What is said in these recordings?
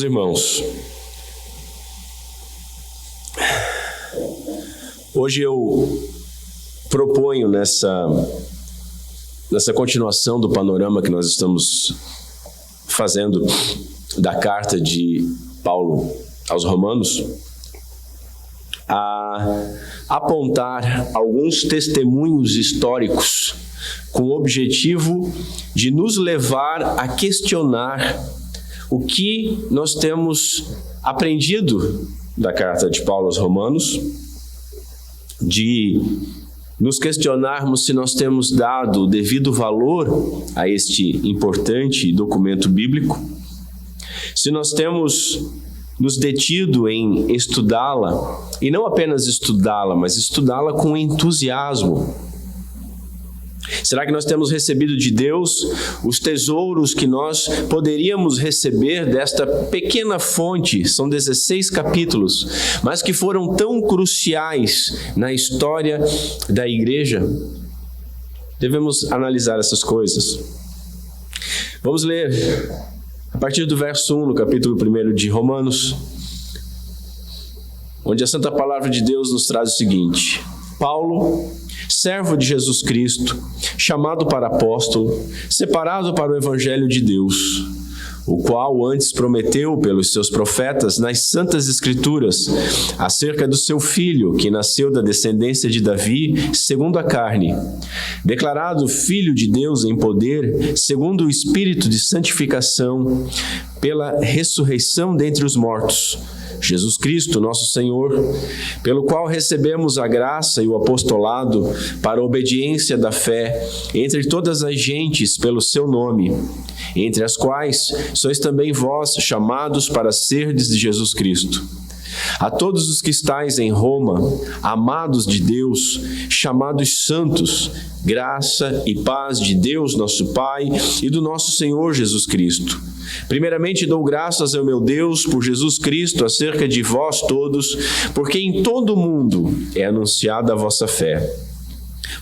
irmãos, hoje eu proponho nessa continuação do panorama que nós estamos fazendo da carta de Paulo aos Romanos, a apontar alguns testemunhos históricos com o objetivo de nos levar a questionar o que nós temos aprendido da carta de Paulo aos Romanos, de nos questionarmos se nós temos dado o devido valor a este importante documento bíblico, se nós temos nos detido em estudá-la, e não apenas estudá-la, mas estudá-la com entusiasmo. Será que nós temos recebido de Deus os tesouros que nós poderíamos receber desta pequena fonte? São 16 capítulos, mas que foram tão cruciais na história da igreja. Devemos analisar essas coisas. Vamos ler a partir do verso 1, no capítulo 1 de Romanos, onde a Santa Palavra de Deus nos traz o seguinte: Paulo, servo de Jesus Cristo, chamado para apóstolo, separado para o Evangelho de Deus, o qual antes prometeu pelos seus profetas nas Santas Escrituras, acerca do seu Filho, que nasceu da descendência de Davi, segundo a carne, declarado Filho de Deus em poder, segundo o Espírito de santificação, pela ressurreição dentre os mortos, Jesus Cristo, nosso Senhor, pelo qual recebemos a graça e o apostolado para a obediência da fé entre todas as gentes pelo seu nome, entre as quais sois também vós chamados para serdes de Jesus Cristo. A todos os que estáis em Roma, amados de Deus, chamados santos, graça e paz de Deus nosso Pai e do nosso Senhor Jesus Cristo. Primeiramente dou graças ao meu Deus por Jesus Cristo acerca de vós todos, porque em todo o mundo é anunciada a vossa fé.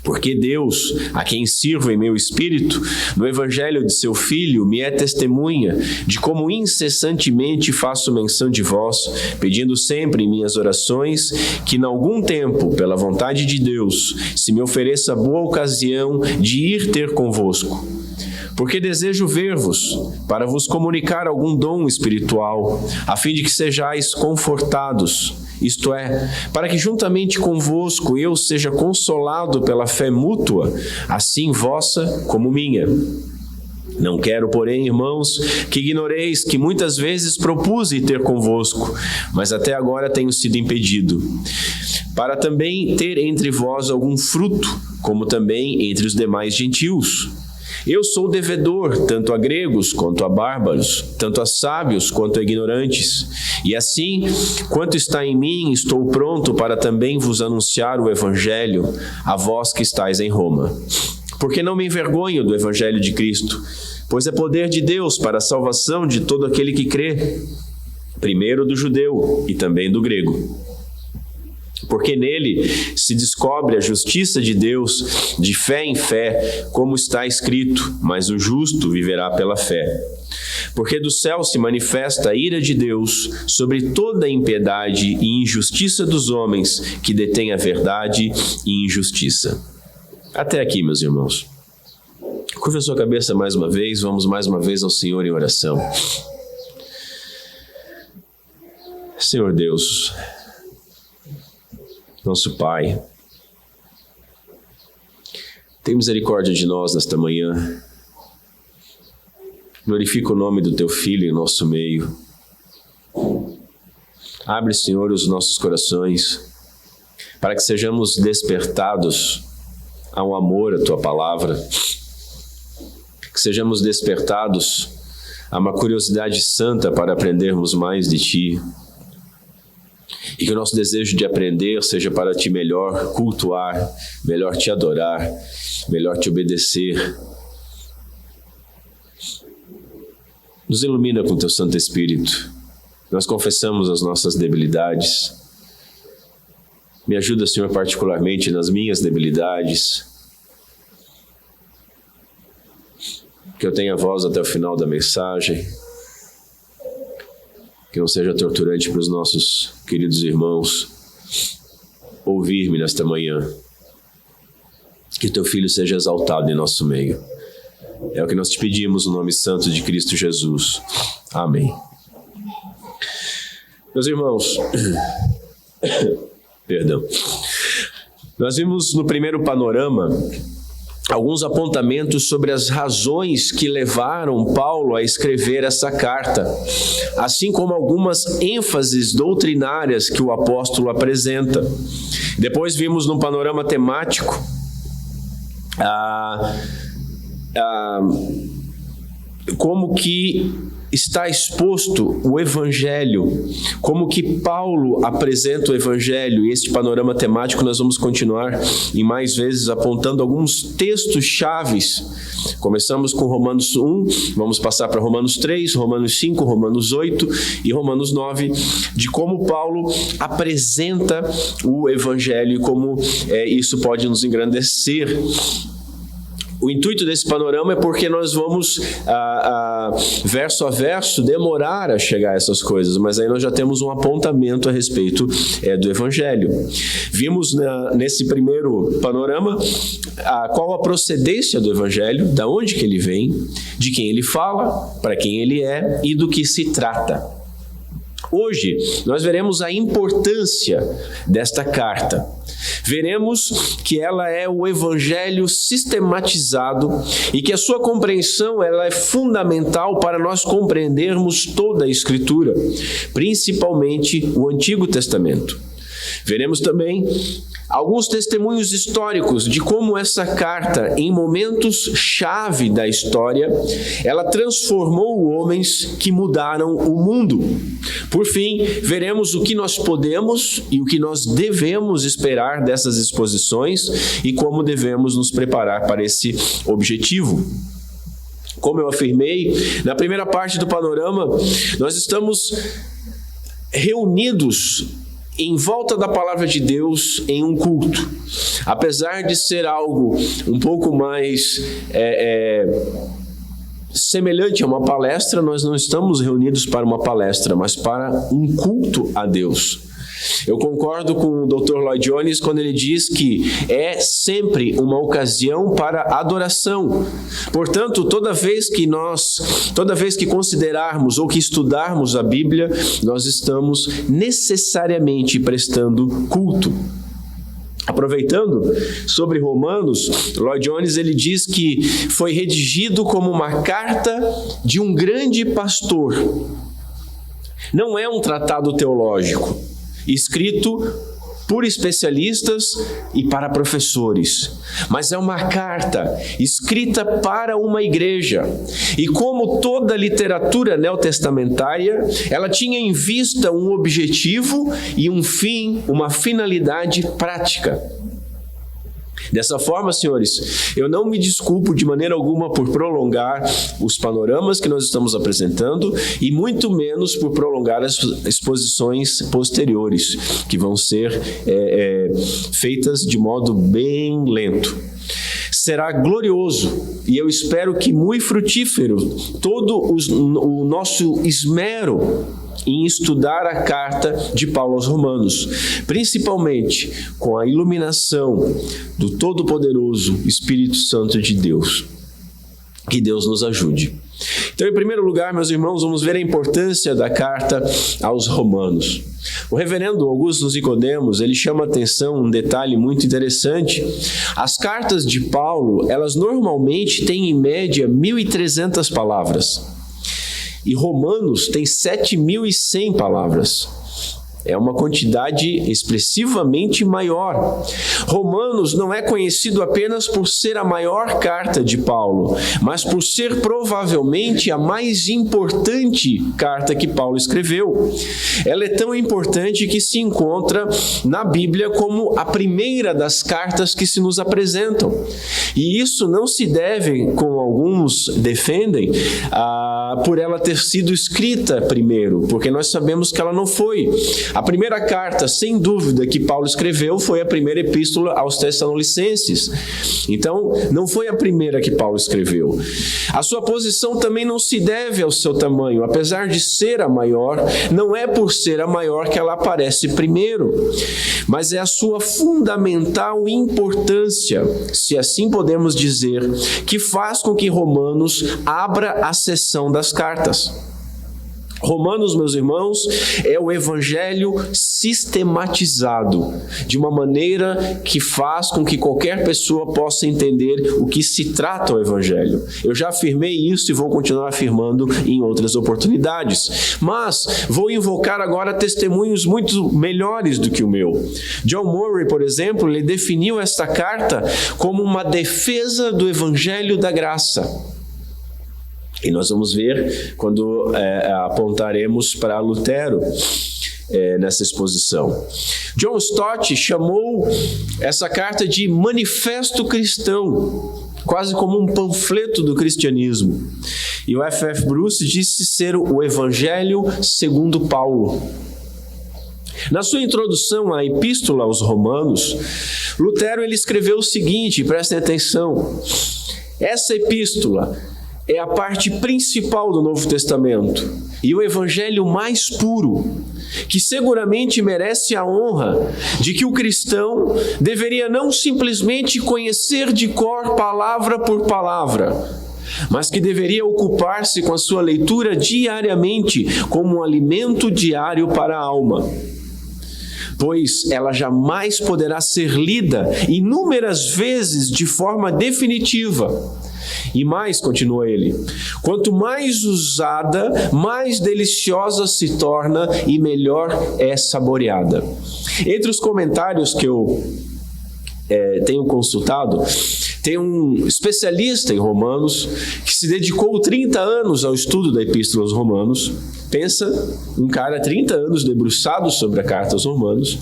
Porque Deus, a quem sirvo em meu espírito, no Evangelho de seu Filho, me é testemunha de como incessantemente faço menção de vós, pedindo sempre em minhas orações que, em algum tempo, pela vontade de Deus, se me ofereça boa ocasião de ir ter convosco. Porque desejo ver-vos, para vos comunicar algum dom espiritual, a fim de que sejais confortados, isto é, para que juntamente convosco eu seja consolado pela fé mútua, assim vossa como minha. Não quero, porém, irmãos, que ignoreis que muitas vezes propus ir ter convosco, mas até agora tenho sido impedido, para também ter entre vós algum fruto, como também entre os demais gentios. Eu sou devedor, tanto a gregos quanto a bárbaros, tanto a sábios quanto a ignorantes. E assim, quanto está em mim, estou pronto para também vos anunciar o Evangelho, a vós que estáis em Roma. Porque não me envergonho do Evangelho de Cristo, pois é poder de Deus para a salvação de todo aquele que crê, primeiro do judeu e também do grego. Porque nele se descobre a justiça de Deus de fé em fé, como está escrito, mas o justo viverá pela fé. Porque do céu se manifesta a ira de Deus sobre toda a impiedade e injustiça dos homens que detêm a verdade e injustiça. Até aqui, meus irmãos. Curva a sua cabeça mais uma vez, vamos mais uma vez ao Senhor em oração. Senhor Deus, nosso Pai, tem misericórdia de nós nesta manhã. Glorifica o nome do Teu Filho em nosso meio. Abre, Senhor, os nossos corações, para que sejamos despertados a um amor à Tua Palavra, que sejamos despertados a uma curiosidade santa para aprendermos mais de Ti, e que o nosso desejo de aprender seja para Te melhor cultuar, melhor Te adorar, melhor Te obedecer. Nos ilumina com Teu Santo Espírito. Nós confessamos as nossas debilidades. Me ajuda, Senhor, particularmente nas minhas debilidades. Que eu tenha voz até o final da mensagem. que não seja torturante para os nossos queridos irmãos ouvir-me nesta manhã. Que teu Filho seja exaltado em nosso meio. É o que nós te pedimos no nome santo de Cristo Jesus. Amém. Meus irmãos, perdão. Nós vimos no primeiro panorama alguns apontamentos sobre as razões que levaram Paulo a escrever essa carta, assim como algumas ênfases doutrinárias que o apóstolo apresenta. Depois vimos no panorama temático como que está exposto o Evangelho, como que Paulo apresenta o Evangelho, e este panorama temático nós vamos continuar em mais vezes apontando alguns textos chaves. Começamos com Romanos 1, vamos passar para Romanos 3, Romanos 5, Romanos 8 e Romanos 9, de como Paulo apresenta o Evangelho e como isso pode nos engrandecer. O intuito desse panorama é porque nós vamos, verso a verso, demorar a chegar a essas coisas, mas aí nós já temos um apontamento a respeito do Evangelho. Vimos nesse primeiro panorama qual a procedência do Evangelho, da onde que ele vem, de quem ele fala, para quem ele é e do que se trata. Hoje, nós veremos a importância desta carta. Veremos que ela é o Evangelho sistematizado e que a sua compreensão ela é fundamental para nós compreendermos toda a Escritura, principalmente o Antigo Testamento. Veremos também alguns testemunhos históricos de como essa carta, em momentos-chave da história, ela transformou homens que mudaram o mundo. Por fim, veremos o que nós podemos e o que nós devemos esperar dessas exposições e como devemos nos preparar para esse objetivo. Como eu afirmei, na primeira parte do panorama, nós estamos reunidos em volta da palavra de Deus em um culto. Apesar de ser algo um pouco mais semelhante a uma palestra, nós não estamos reunidos para uma palestra, mas para um culto a Deus. Eu concordo com o Dr. Lloyd Jones quando ele diz que é sempre uma ocasião para adoração. Portanto, toda vez que considerarmos ou que estudarmos a Bíblia, nós estamos necessariamente prestando culto. Aproveitando sobre Romanos, Lloyd Jones ele diz que foi redigido como uma carta de um grande pastor. Não é um tratado teológico, escrito por especialistas e para professores, mas é uma carta escrita para uma igreja. E como toda literatura neotestamentária, ela tinha em vista um objetivo e um fim, uma finalidade prática. Dessa forma, senhores, eu não me desculpo de maneira alguma por prolongar os panoramas que nós estamos apresentando e muito menos por prolongar as exposições posteriores, que vão ser feitas de modo bem lento. Será glorioso e eu espero que muito frutífero todo o nosso esmero em estudar a carta de Paulo aos Romanos, principalmente com a iluminação do Todo-Poderoso Espírito Santo de Deus. Que Deus nos ajude. Então, em primeiro lugar, meus irmãos, vamos ver a importância da carta aos Romanos. O reverendo Augusto Nicodemos, ele chama a atenção um detalhe muito interessante. As cartas de Paulo, elas normalmente têm em média 1.300 palavras. E Romanos tem 7.100 palavras. É uma quantidade expressivamente maior. Romanos não é conhecido apenas por ser a maior carta de Paulo, mas por ser provavelmente a mais importante carta que Paulo escreveu. Ela é tão importante que se encontra na Bíblia como a primeira das cartas que se nos apresentam. E isso não se deve, como alguns defendem, por ela ter sido escrita primeiro, porque nós sabemos que ela não foi. A primeira carta, sem dúvida, que Paulo escreveu foi a primeira epístola aos Tessalonicenses. Então, não foi a primeira que Paulo escreveu. A sua posição também não se deve ao seu tamanho. Apesar de ser a maior, não é por ser a maior que ela aparece primeiro, mas é a sua fundamental importância, se assim podemos dizer, que faz com que Romanos abra a seção das cartas. Romanos, meus irmãos, é o evangelho sistematizado, de uma maneira que faz com que qualquer pessoa possa entender o que se trata o evangelho. Eu já afirmei isso e vou continuar afirmando em outras oportunidades, mas vou invocar agora testemunhos muito melhores do que o meu. John Murray, por exemplo, ele definiu esta carta como uma defesa do evangelho da graça. E nós vamos ver quando apontaremos para Lutero nessa exposição. John Stott chamou essa carta de manifesto cristão, quase como um panfleto do cristianismo. E o F.F. Bruce disse ser o Evangelho segundo Paulo. Na sua introdução à Epístola aos Romanos, Lutero ele escreveu o seguinte, prestem atenção: essa epístola é a parte principal do Novo Testamento e o evangelho mais puro, que seguramente merece a honra de que o cristão deveria não simplesmente conhecer de cor palavra por palavra, mas que deveria ocupar-se com a sua leitura diariamente como um alimento diário para a alma, pois ela jamais poderá ser lida inúmeras vezes de forma definitiva. E mais, continua ele, quanto mais usada, mais deliciosa se torna e melhor é saboreada. Entre os comentários que eu tenho consultado, tem um especialista em Romanos que se dedicou 30 anos ao estudo da Epístola aos Romanos. Pensa, um cara 30 anos debruçado sobre a carta aos Romanos.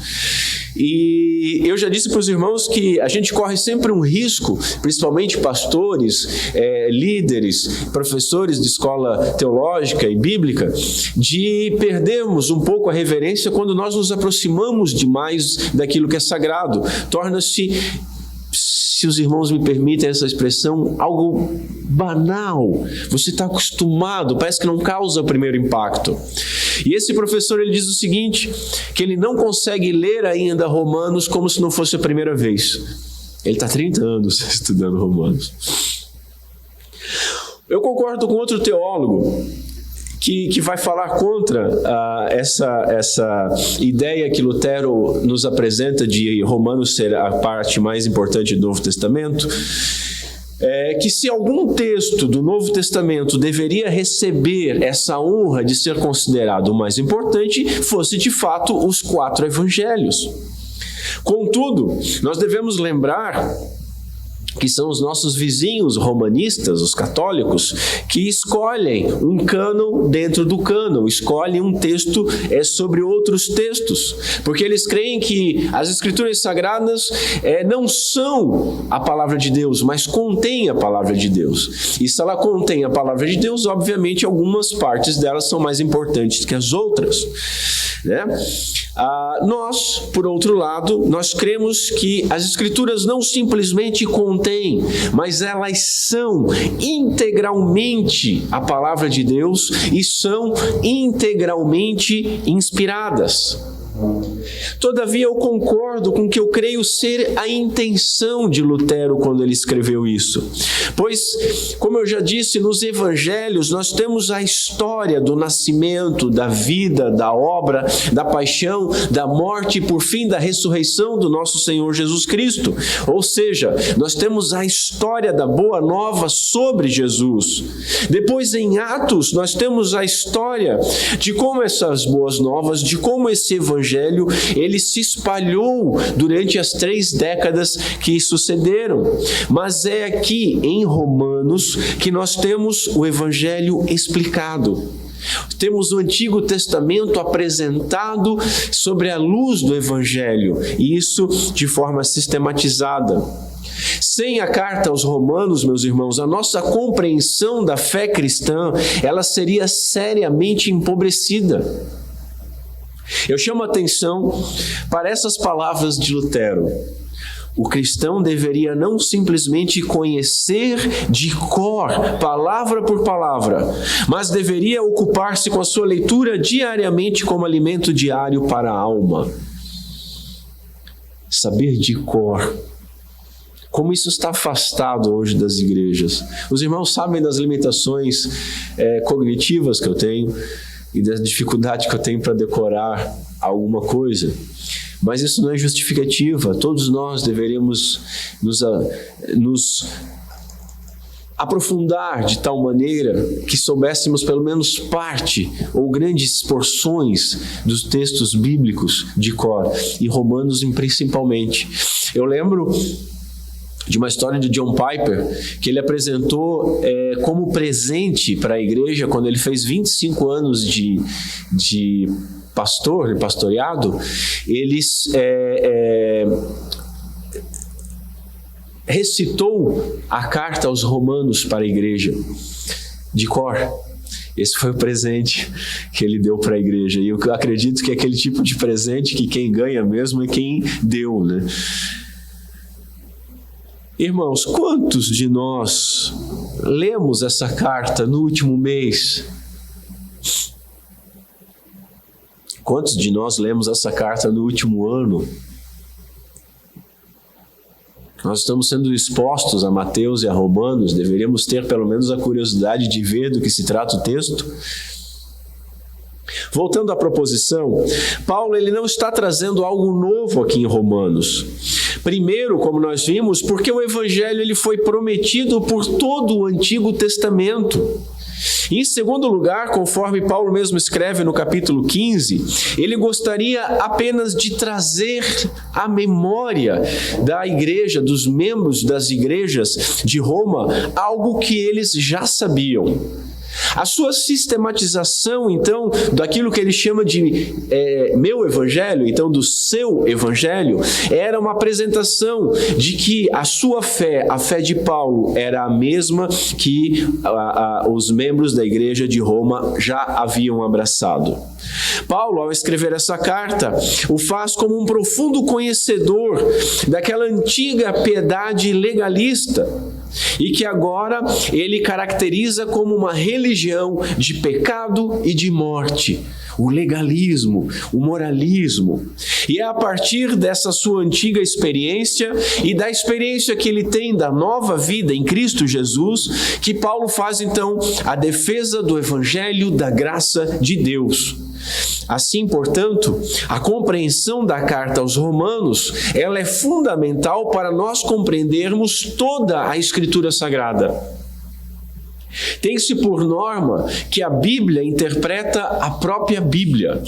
E eu já disse para os irmãos que a gente corre sempre um risco, principalmente pastores, líderes, professores de escola teológica e bíblica, de perdermos um pouco a reverência quando nós nos aproximamos demais daquilo que é sagrado. Torna-se, se os irmãos me permitem essa expressão, algo banal. Você está acostumado, parece que não causa o primeiro impacto. E esse professor ele diz o seguinte, que ele não consegue ler ainda Romanos como se não fosse a primeira vez. Ele está 30 anos estudando Romanos. Eu concordo com outro teólogo que vai falar contra essa ideia que Lutero nos apresenta de Romanos ser a parte mais importante do Novo Testamento, que se algum texto do Novo Testamento deveria receber essa honra de ser considerado o mais importante, fosse de fato os 4 evangelhos. Contudo, nós devemos lembrar que são os nossos vizinhos romanistas, os católicos, que escolhem um cânon dentro do cânon, escolhem um texto sobre outros textos, porque eles creem que as Escrituras Sagradas não são a palavra de Deus, mas contêm a palavra de Deus. E se ela contém a palavra de Deus, obviamente algumas partes delas são mais importantes que as outras, né? Nós, por outro lado, nós cremos que as Escrituras não simplesmente contêm, mas elas são integralmente a palavra de Deus e são integralmente inspiradas. Todavia, eu concordo com o que eu creio ser a intenção de Lutero quando ele escreveu isso. Pois, como eu já disse, nos evangelhos nós temos a história do nascimento, da vida, da obra, da paixão, da morte e, por fim, da ressurreição do nosso Senhor Jesus Cristo. Ou seja, nós temos a história da boa nova sobre Jesus. Depois, em Atos, nós temos a história de como essas boas novas, de como esse evangelho ele se espalhou durante as 3 décadas que sucederam. Mas é aqui em Romanos que nós temos o evangelho explicado. Temos o Antigo Testamento apresentado sobre a luz do evangelho, e isso de forma sistematizada. Sem a carta aos Romanos, meus irmãos, a nossa compreensão da fé cristã, ela seria seriamente empobrecida. Eu chamo a atenção para essas palavras de Lutero. O cristão deveria não simplesmente conhecer de cor, palavra por palavra, mas deveria ocupar-se com a sua leitura diariamente como alimento diário para a alma. Saber de cor. Como isso está afastado hoje das igrejas. Os irmãos sabem das limitações cognitivas que eu tenho e da dificuldade que eu tenho para decorar alguma coisa. Mas isso não é justificativa. Todos nós deveríamos nos aprofundar de tal maneira que soubéssemos pelo menos parte ou grandes porções dos textos bíblicos de cor, e Romanos principalmente. Eu lembro de uma história de John Piper, que ele apresentou como presente para a igreja quando ele fez 25 anos de pastoreado. Eles recitou a carta aos Romanos para a igreja, de cor. Esse foi o presente que ele deu para a igreja. E eu acredito que é aquele tipo de presente que quem ganha mesmo é quem deu, né? Irmãos, quantos de nós lemos essa carta no último mês? Quantos de nós lemos essa carta no último ano? Nós estamos sendo expostos a Mateus e a Romanos, deveríamos ter pelo menos a curiosidade de ver do que se trata o texto. Voltando à proposição, Paulo ele não está trazendo algo novo aqui em Romanos. Primeiro, como nós vimos, porque o Evangelho ele foi prometido por todo o Antigo Testamento. E em segundo lugar, conforme Paulo mesmo escreve no capítulo 15, ele gostaria apenas de trazer à memória da igreja, dos membros das igrejas de Roma, algo que eles já sabiam. A sua sistematização, então, daquilo que ele chama de meu evangelho, então do seu evangelho, era uma apresentação de que a sua fé, a fé de Paulo, era a mesma que os membros da igreja de Roma já haviam abraçado. Paulo, ao escrever essa carta, o faz como um profundo conhecedor daquela antiga piedade legalista, e que agora ele caracteriza como uma religião de pecado e de morte, o legalismo, o moralismo. E é a partir dessa sua antiga experiência e da experiência que ele tem da nova vida em Cristo Jesus, que Paulo faz então a defesa do evangelho da graça de Deus. Assim, portanto, a compreensão da carta aos Romanos, ela é fundamental para nós compreendermos toda a Escritura Sagrada. Tem-se por norma que a Bíblia interpreta a própria Bíblia.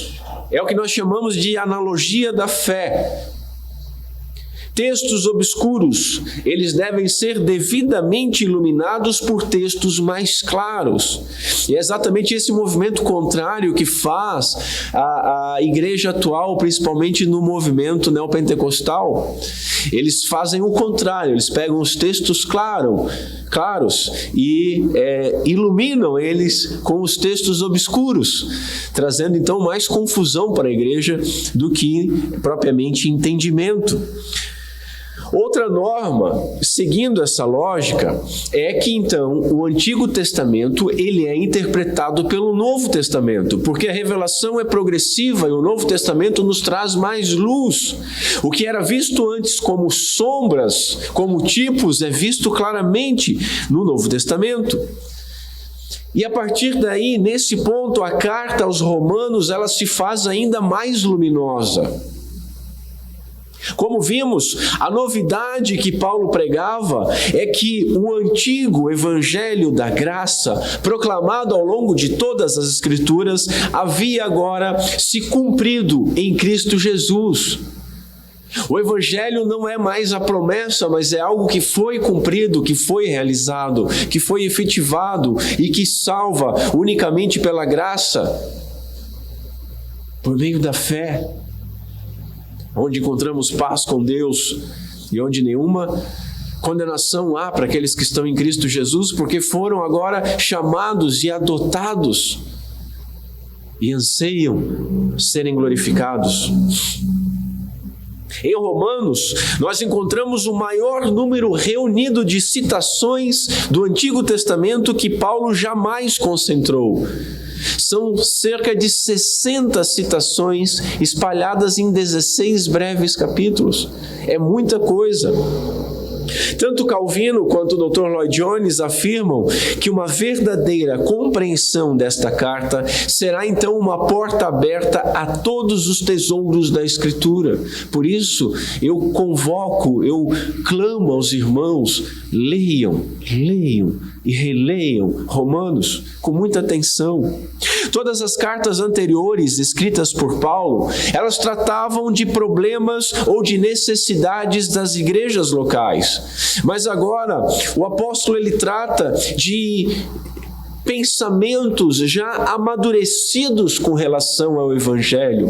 É o que nós chamamos de analogia da fé. Textos obscuros, eles devem ser devidamente iluminados por textos mais claros. E é exatamente esse movimento contrário que faz a igreja atual, principalmente no movimento neopentecostal. Eles fazem o contrário, eles pegam os textos claros e iluminam eles com os textos obscuros, trazendo então mais confusão para a igreja do que propriamente entendimento. Outra norma, seguindo essa lógica, é que então o Antigo Testamento ele é interpretado pelo Novo Testamento, porque a revelação é progressiva e o Novo Testamento nos traz mais luz. O que era visto antes como sombras, como tipos, é visto claramente no Novo Testamento. E a partir daí, nesse ponto, a carta aos Romanos ela se faz ainda mais luminosa. Como vimos, a novidade que Paulo pregava é que o antigo evangelho da graça, proclamado ao longo de todas as Escrituras, havia agora se cumprido em Cristo Jesus. O evangelho não é mais a promessa, mas é algo que foi cumprido, que foi realizado, que foi efetivado e que salva unicamente pela graça, por meio da fé, onde encontramos paz com Deus e onde nenhuma condenação há para aqueles que estão em Cristo Jesus, porque foram agora chamados e adotados e anseiam serem glorificados. Em Romanos, nós encontramos o maior número reunido de citações do Antigo Testamento que Paulo jamais concentrou. São cerca de 60 citações espalhadas em 16 breves capítulos. É muita coisa. Tanto Calvino quanto o Dr. Lloyd Jones afirmam que uma verdadeira compreensão desta carta será então uma porta aberta a todos os tesouros da Escritura. Por isso, eu clamo aos irmãos, leiam e releiam Romanos com muita atenção. Todas as cartas anteriores escritas por Paulo, elas tratavam de problemas ou de necessidades das igrejas locais. Mas agora, o apóstolo ele trata de pensamentos já amadurecidos com relação ao Evangelho.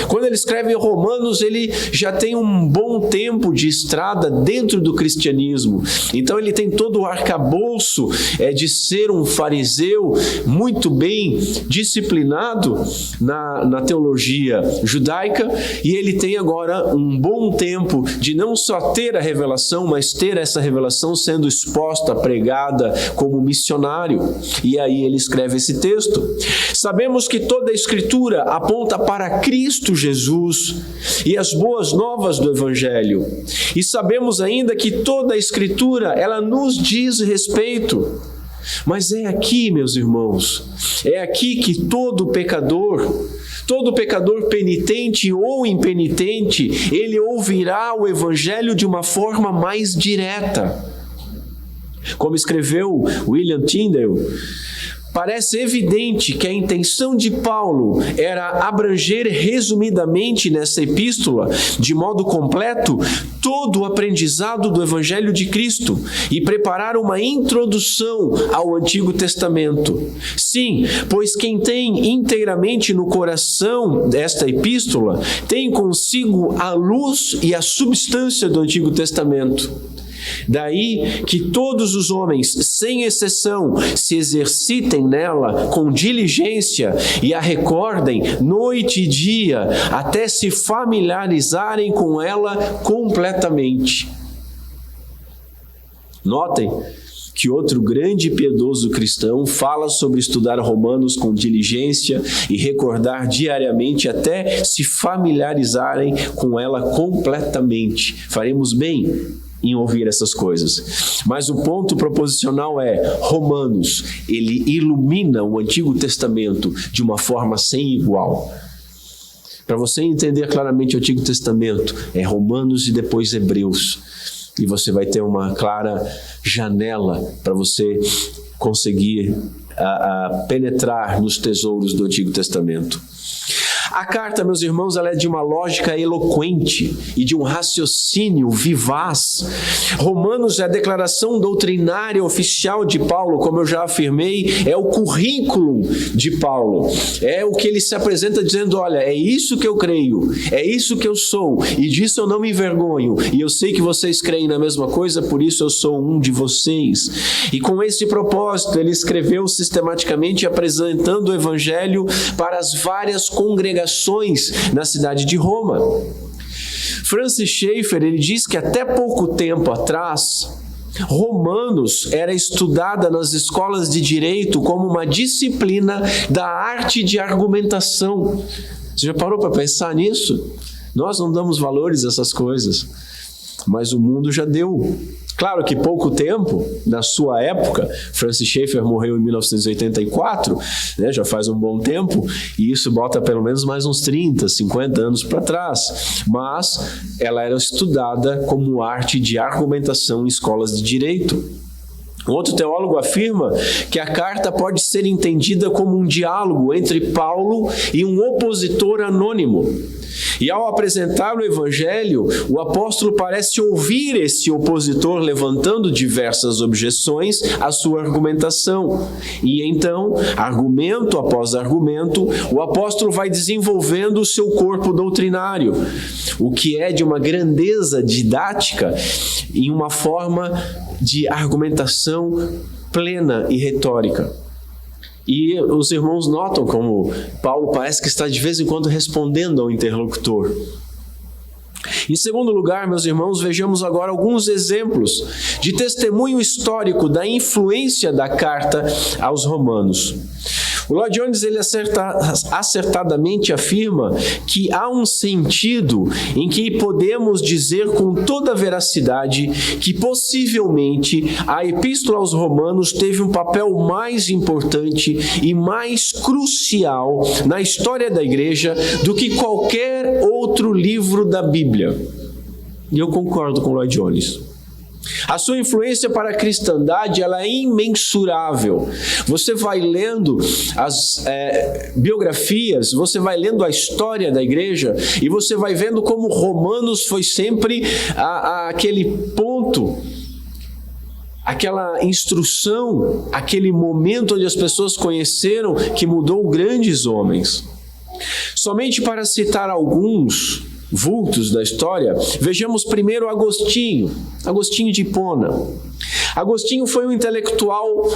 Quando ele escreve em Romanos, ele já tem um bom tempo de estrada dentro do cristianismo. Então ele tem todo o arcabouço de ser um fariseu muito bem disciplinado na teologia judaica, e ele tem agora um bom tempo de não só ter a revelação, mas ter essa revelação sendo exposta, pregada como missionário. E aí ele escreve esse texto. Sabemos que toda a Escritura aponta para Cristo Jesus e as boas novas do Evangelho. E sabemos ainda que toda a Escritura, ela nos diz respeito. Mas é aqui, meus irmãos, é aqui que todo pecador penitente ou impenitente, ele ouvirá o Evangelho de uma forma mais direta. Como escreveu William Tyndale, parece evidente que a intenção de Paulo era abranger resumidamente nessa epístola, de modo completo, todo o aprendizado do Evangelho de Cristo e preparar uma introdução ao Antigo Testamento. Sim, pois quem tem inteiramente no coração esta epístola tem consigo a luz e a substância do Antigo Testamento. Daí que todos os homens, sem exceção, se exercitem nela com diligência e a recordem noite e dia, até se familiarizarem com ela completamente. Notem que outro grande e piedoso cristão fala sobre estudar Romanos com diligência e recordar diariamente até se familiarizarem com ela completamente. Faremos bem em ouvir essas coisas. Mas o ponto proposicional é: Romanos, ele ilumina o Antigo Testamento de uma forma sem igual. Para você entender claramente o Antigo Testamento, é Romanos e depois Hebreus. E você vai ter uma clara janela para você conseguir penetrar nos tesouros do Antigo Testamento. A carta, meus irmãos, ela é de uma lógica eloquente e de um raciocínio vivaz. Romanos é a declaração doutrinária oficial de Paulo, como eu já afirmei, é o currículo de Paulo. É o que ele se apresenta dizendo: olha, é isso que eu creio, é isso que eu sou, e disso eu não me envergonho, e eu sei que vocês creem na mesma coisa, por isso eu sou um de vocês. E com esse propósito, ele escreveu sistematicamente apresentando o Evangelho para as várias congregações na cidade de Roma. Francis Schaeffer, ele diz que até pouco tempo atrás, Romanos era estudada nas escolas de direito como uma disciplina da arte de argumentação. Você já parou para pensar nisso? Nós não damos valores a essas coisas, mas o mundo já deu. Claro que pouco tempo, na sua época, Francis Schaeffer morreu em 1984, já faz um bom tempo, e isso bota pelo menos mais uns 30, 50 anos para trás. Mas ela era estudada como arte de argumentação em escolas de direito. Um outro teólogo afirma que a carta pode ser entendida como um diálogo entre Paulo e um opositor anônimo. E ao apresentar o Evangelho, o apóstolo parece ouvir esse opositor levantando diversas objeções à sua argumentação. E então, argumento após argumento, o apóstolo vai desenvolvendo o seu corpo doutrinário, o que é de uma grandeza didática em uma forma de argumentação plena e retórica. E os irmãos notam como Paulo parece que está de vez em quando respondendo ao interlocutor. Em segundo lugar, meus irmãos, vejamos agora alguns exemplos de testemunho histórico da influência da carta aos Romanos. O Lloyd Jones ele acertadamente afirma que há um sentido em que podemos dizer com toda a veracidade que possivelmente a Epístola aos Romanos teve um papel mais importante e mais crucial na história da igreja do que qualquer outro livro da Bíblia. E eu concordo com o Lloyd Jones. A sua influência para a cristandade ela é imensurável. Você vai lendo as biografias, você vai lendo a história da igreja e você vai vendo como Romanos foi sempre aquele ponto, aquela instrução, aquele momento onde as pessoas conheceram que mudou grandes homens. Somente para citar alguns vultos da história, vejamos primeiro Agostinho de Hipona. Agostinho foi um intelectual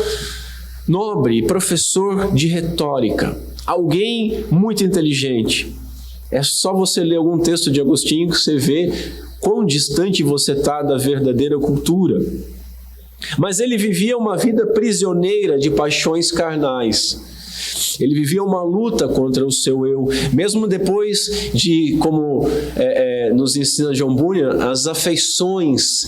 nobre e professor de retórica, alguém muito inteligente. É só você ler algum texto de Agostinho que você vê quão distante você está da verdadeira cultura. Mas ele vivia uma vida prisioneira de paixões carnais. Ele vivia uma luta contra o seu eu, mesmo depois de, como nos ensina John Bunyan, as afeições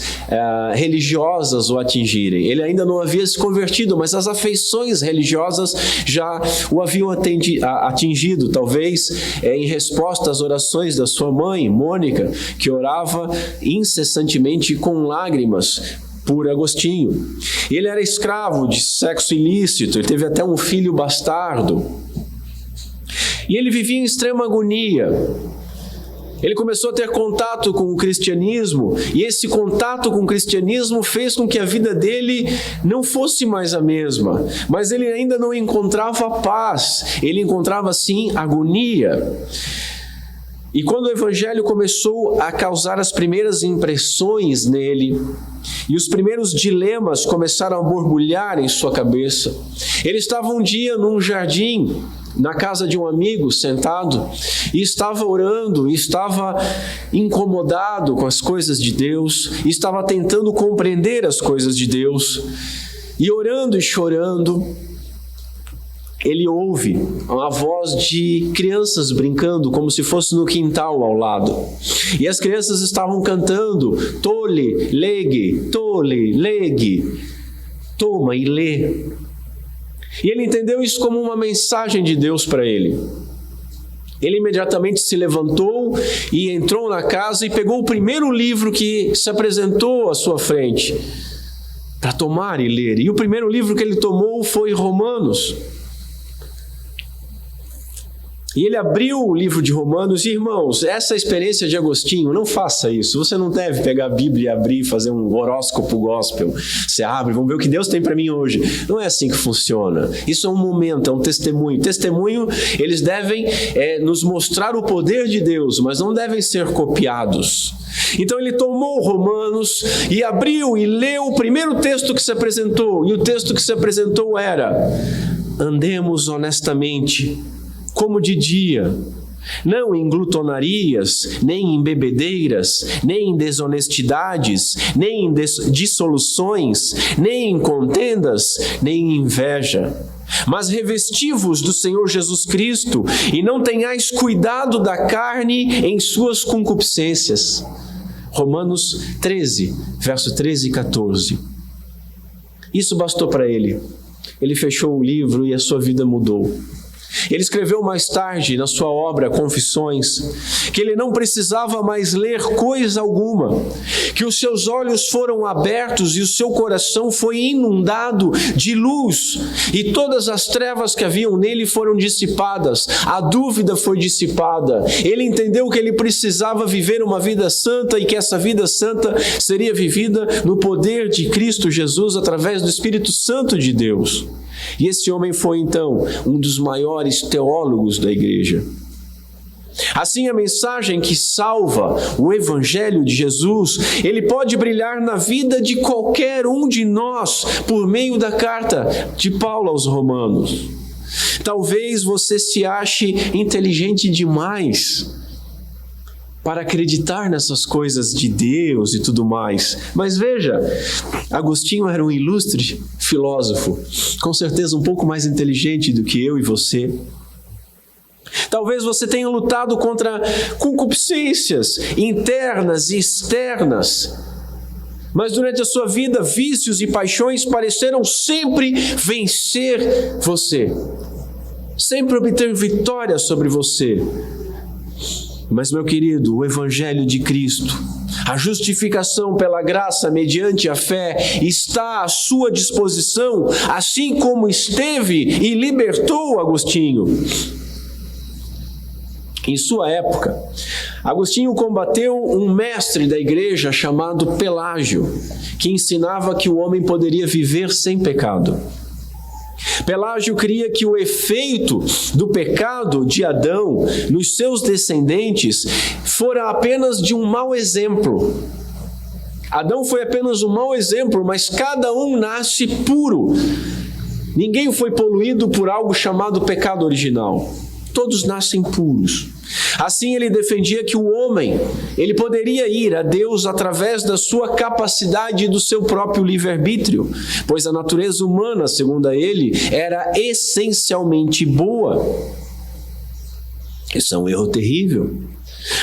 religiosas o atingirem. Ele ainda não havia se convertido, mas as afeições religiosas já o haviam atingido, talvez em resposta às orações da sua mãe, Mônica, que orava incessantemente com lágrimas por Agostinho. Ele era escravo de sexo ilícito, ele teve até um filho bastardo. E ele vivia em extrema agonia. Ele começou a ter contato com o cristianismo, e esse contato com o cristianismo fez com que a vida dele não fosse mais a mesma. Mas ele ainda não encontrava paz, ele encontrava sim agonia. E quando o evangelho começou a causar as primeiras impressões nele, e os primeiros dilemas começaram a borbulhar em sua cabeça, ele estava um dia num jardim, na casa de um amigo, sentado, e estava orando, e estava incomodado com as coisas de Deus, e estava tentando compreender as coisas de Deus, e orando e chorando, ele ouve uma voz de crianças brincando, como se fosse no quintal ao lado. E as crianças estavam cantando, tole, legue, toma e lê. E ele entendeu isso como uma mensagem de Deus para ele. Ele imediatamente se levantou e entrou na casa e pegou o primeiro livro que se apresentou à sua frente para tomar e ler. E o primeiro livro que ele tomou foi Romanos. E ele abriu o livro de Romanos, e irmãos, essa experiência de Agostinho, não faça isso. Você não deve pegar a Bíblia e abrir e fazer um horóscopo gospel. Você abre, vamos ver o que Deus tem para mim hoje. Não é assim que funciona. Isso é um momento, é um testemunho. Testemunho, eles devem nos mostrar o poder de Deus, mas não devem ser copiados. Então ele tomou Romanos e abriu e leu o primeiro texto que se apresentou. E o texto que se apresentou era: andemos honestamente, como de dia, não em glutonarias, nem em bebedeiras, nem em desonestidades, nem em dissoluções, nem em contendas, nem em inveja. Mas revesti-vos do Senhor Jesus Cristo, e não tenhais cuidado da carne em suas concupiscências. Romanos 13, verso 13 e 14. Isso bastou para ele. Ele fechou o livro e a sua vida mudou. Ele escreveu mais tarde na sua obra Confissões que ele não precisava mais ler coisa alguma, que os seus olhos foram abertos e o seu coração foi inundado de luz, e todas as trevas que haviam nele foram dissipadas, a dúvida foi dissipada. Ele entendeu que ele precisava viver uma vida santa e que essa vida santa seria vivida no poder de Cristo Jesus através do Espírito Santo de Deus. E esse homem foi então um dos maiores teólogos da igreja. Assim, a mensagem que salva, o Evangelho de Jesus, ele pode brilhar na vida de qualquer um de nós por meio da carta de Paulo aos Romanos. Talvez você se ache inteligente demais para acreditar nessas coisas de Deus e tudo mais. Mas veja, Agostinho era um ilustre filósofo, com certeza um pouco mais inteligente do que eu e você. Talvez você tenha lutado contra concupiscências internas e externas, mas durante a sua vida, vícios e paixões pareceram sempre vencer você, sempre obter vitória sobre você. Mas, meu querido, o Evangelho de Cristo, a justificação pela graça mediante a fé, está à sua disposição, assim como esteve e libertou Agostinho. Em sua época, Agostinho combateu um mestre da igreja chamado Pelágio, que ensinava que o homem poderia viver sem pecado. Pelágio cria que o efeito do pecado de Adão nos seus descendentes fora apenas de um mau exemplo. Adão foi apenas um mau exemplo, mas cada um nasce puro. Ninguém foi poluído por algo chamado pecado original. Todos nascem puros. Assim ele defendia que o homem, ele poderia ir a Deus através da sua capacidade e do seu próprio livre-arbítrio, pois a natureza humana, segundo ele, era essencialmente boa. Isso é um erro terrível.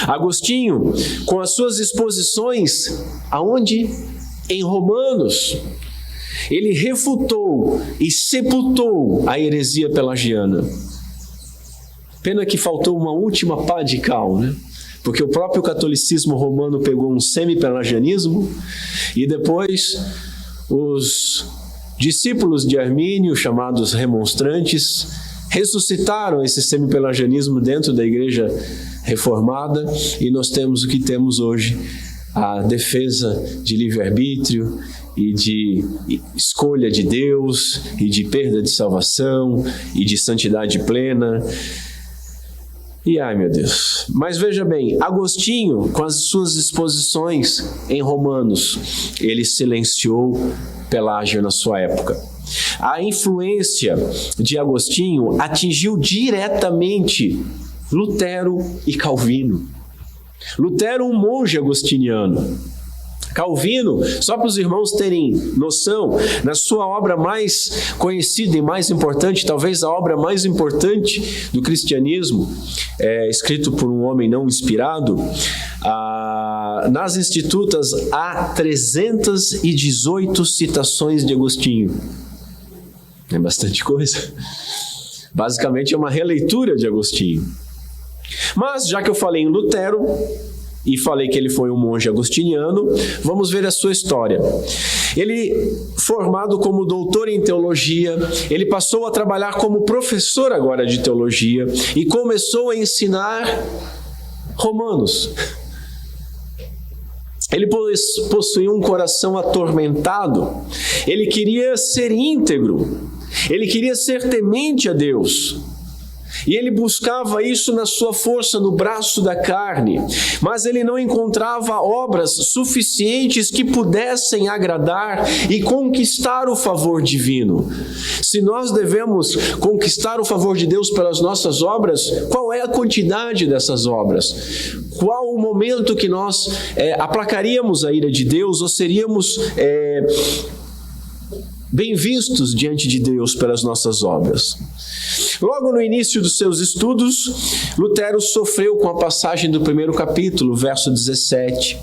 Agostinho, com as suas exposições, aonde? Em Romanos, ele refutou e sepultou a heresia pelagiana. Pena que faltou uma última pá de cal, né? Porque o próprio catolicismo romano pegou um semi-pelagianismo e depois os discípulos de Armínio, chamados remonstrantes, ressuscitaram esse semi-pelagianismo dentro da igreja reformada e nós temos o que temos hoje, a defesa de livre-arbítrio e de escolha de Deus e de perda de salvação e de santidade plena. E ai meu Deus, mas veja bem, Agostinho, com as suas exposições em Romanos, ele silenciou Pelágio na sua época. A influência de Agostinho atingiu diretamente Lutero e Calvino. Lutero, um monge agostiniano. Calvino, só para os irmãos terem noção, na sua obra mais conhecida e mais importante, talvez a obra mais importante do cristianismo, escrito por um homem não inspirado, nas Institutas há 318 citações de Agostinho. É bastante coisa. Basicamente é uma releitura de Agostinho. Mas, já que eu falei em Lutero, e falei que ele foi um monge agostiniano, vamos ver a sua história. Ele, formado como doutor em teologia, ele passou a trabalhar como professor agora de teologia e começou a ensinar Romanos. Ele possuía um coração atormentado, ele queria ser íntegro, ele queria ser temente a Deus. E ele buscava isso na sua força, no braço da carne, mas ele não encontrava obras suficientes que pudessem agradar e conquistar o favor divino. Se nós devemos conquistar o favor de Deus pelas nossas obras, qual é a quantidade dessas obras? Qual o momento que nós aplacaríamos a ira de Deus ou seríamos bem vistos diante de Deus pelas nossas obras? Logo no início dos seus estudos, Lutero sofreu com a passagem do primeiro capítulo, verso 17.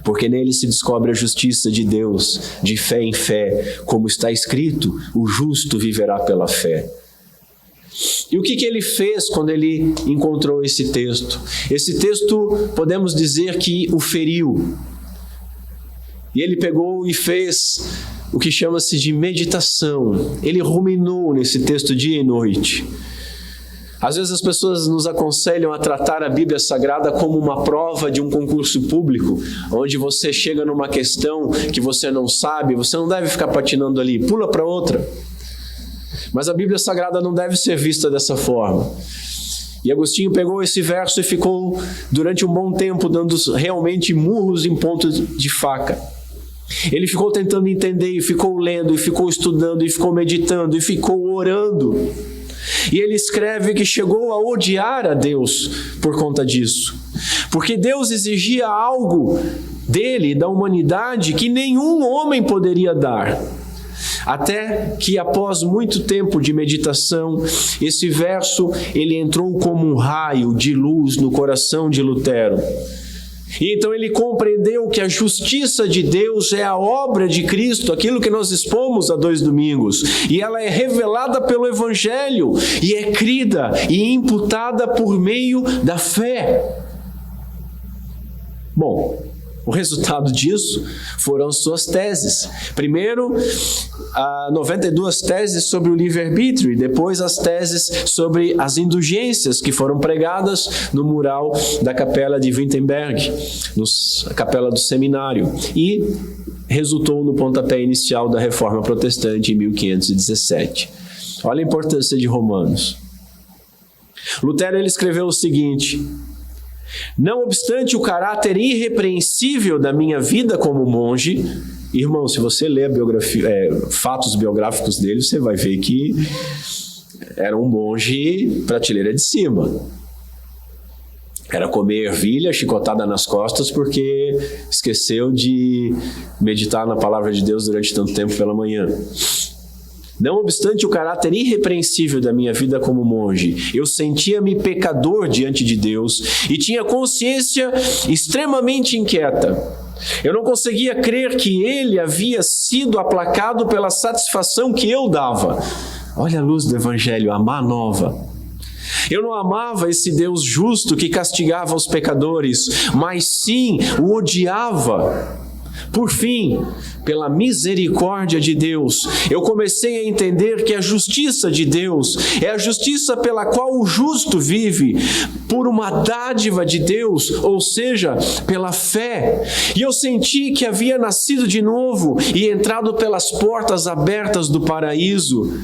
Porque nele se descobre a justiça de Deus, de fé em fé, como está escrito, o justo viverá pela fé. E o que ele fez quando ele encontrou esse texto? Esse texto, podemos dizer que o feriu. E ele pegou e fez o que chama-se de meditação. Ele ruminou nesse texto dia e noite. Às vezes as pessoas nos aconselham a tratar a Bíblia Sagrada como uma prova de um concurso público, onde você chega numa questão que você não sabe, você não deve ficar patinando ali, pula para outra. Mas a Bíblia Sagrada não deve ser vista dessa forma. E Agostinho pegou esse verso e ficou durante um bom tempo dando realmente murros em ponta de faca. Ele ficou tentando entender, e ficou lendo, e ficou estudando, e ficou meditando, e ficou orando. E ele escreve que chegou a odiar a Deus por conta disso. Porque Deus exigia algo dele, da humanidade, que nenhum homem poderia dar. Até que após muito tempo de meditação, esse verso ele entrou como um raio de luz no coração de Lutero. E então ele compreendeu que a justiça de Deus é a obra de Cristo, aquilo que nós expomos há 2 domingos, e ela é revelada pelo Evangelho, e é crida e imputada por meio da fé. Bom, o resultado disso foram suas teses. Primeiro, 92 teses sobre o livre-arbítrio e depois as teses sobre as indulgências que foram pregadas no mural da Capela de Wittenberg, na Capela do Seminário, e resultou no pontapé inicial da Reforma Protestante em 1517. Olha a importância de Romanos. Lutero ele escreveu o seguinte: não obstante o caráter irrepreensível da minha vida como monge, irmão, se você ler fatos biográficos dele, você vai ver que era um monge prateleira de cima. Era comer ervilha, chicotada nas costas, porque esqueceu de meditar na palavra de Deus durante tanto tempo pela manhã. Não obstante o caráter irrepreensível da minha vida como monge, eu sentia-me pecador diante de Deus e tinha consciência extremamente inquieta. Eu não conseguia crer que ele havia sido aplacado pela satisfação que eu dava. Olha a luz do Evangelho, a má nova. Eu não amava esse Deus justo que castigava os pecadores, mas sim o odiava. Por fim, pela misericórdia de Deus, eu comecei a entender que a justiça de Deus é a justiça pela qual o justo vive, por uma dádiva de Deus, ou seja, pela fé. E eu senti que havia nascido de novo e entrado pelas portas abertas do paraíso.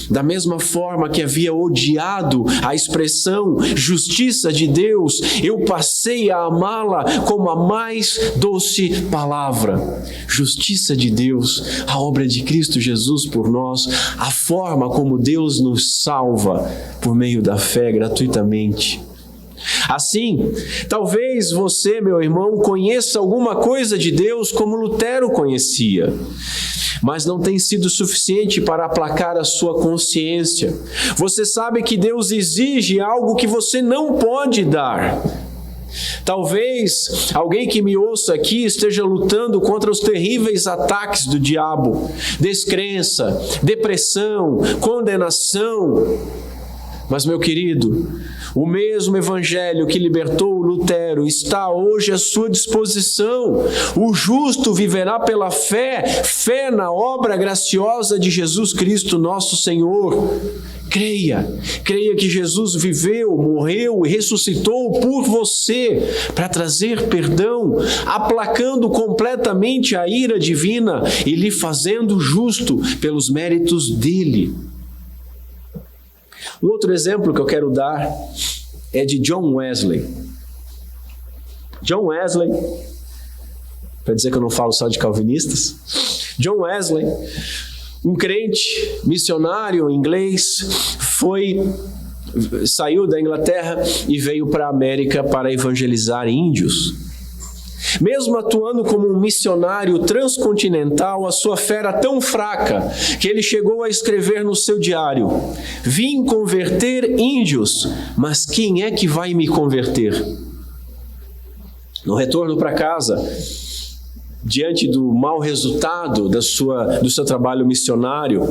Da mesma forma que havia odiado a expressão justiça de Deus, eu passei a amá-la como a mais doce palavra. Justiça de Deus, a obra de Cristo Jesus por nós, a forma como Deus nos salva por meio da fé gratuitamente. Assim, talvez você, meu irmão, conheça alguma coisa de Deus como Lutero conhecia, mas não tem sido suficiente para aplacar a sua consciência. Você sabe que Deus exige algo que você não pode dar. Talvez alguém que me ouça aqui esteja lutando contra os terríveis ataques do diabo: descrença, depressão, condenação. Mas, meu querido, o mesmo Evangelho que libertou Lutero está hoje à sua disposição. O justo viverá pela fé, fé na obra graciosa de Jesus Cristo, nosso Senhor. Creia que Jesus viveu, morreu e ressuscitou por você para trazer perdão, aplacando completamente a ira divina e lhe fazendo justo pelos méritos dele. Um outro exemplo que eu quero dar é de John Wesley. John Wesley, para dizer que eu não falo só de calvinistas, John Wesley, um crente missionário inglês, saiu da Inglaterra e veio para a América para evangelizar índios. Mesmo atuando como um missionário transcontinental, a sua fé era tão fraca que ele chegou a escrever no seu diário: vim converter índios, mas quem é que vai me converter? No retorno para casa, diante do mau resultado do seu trabalho missionário,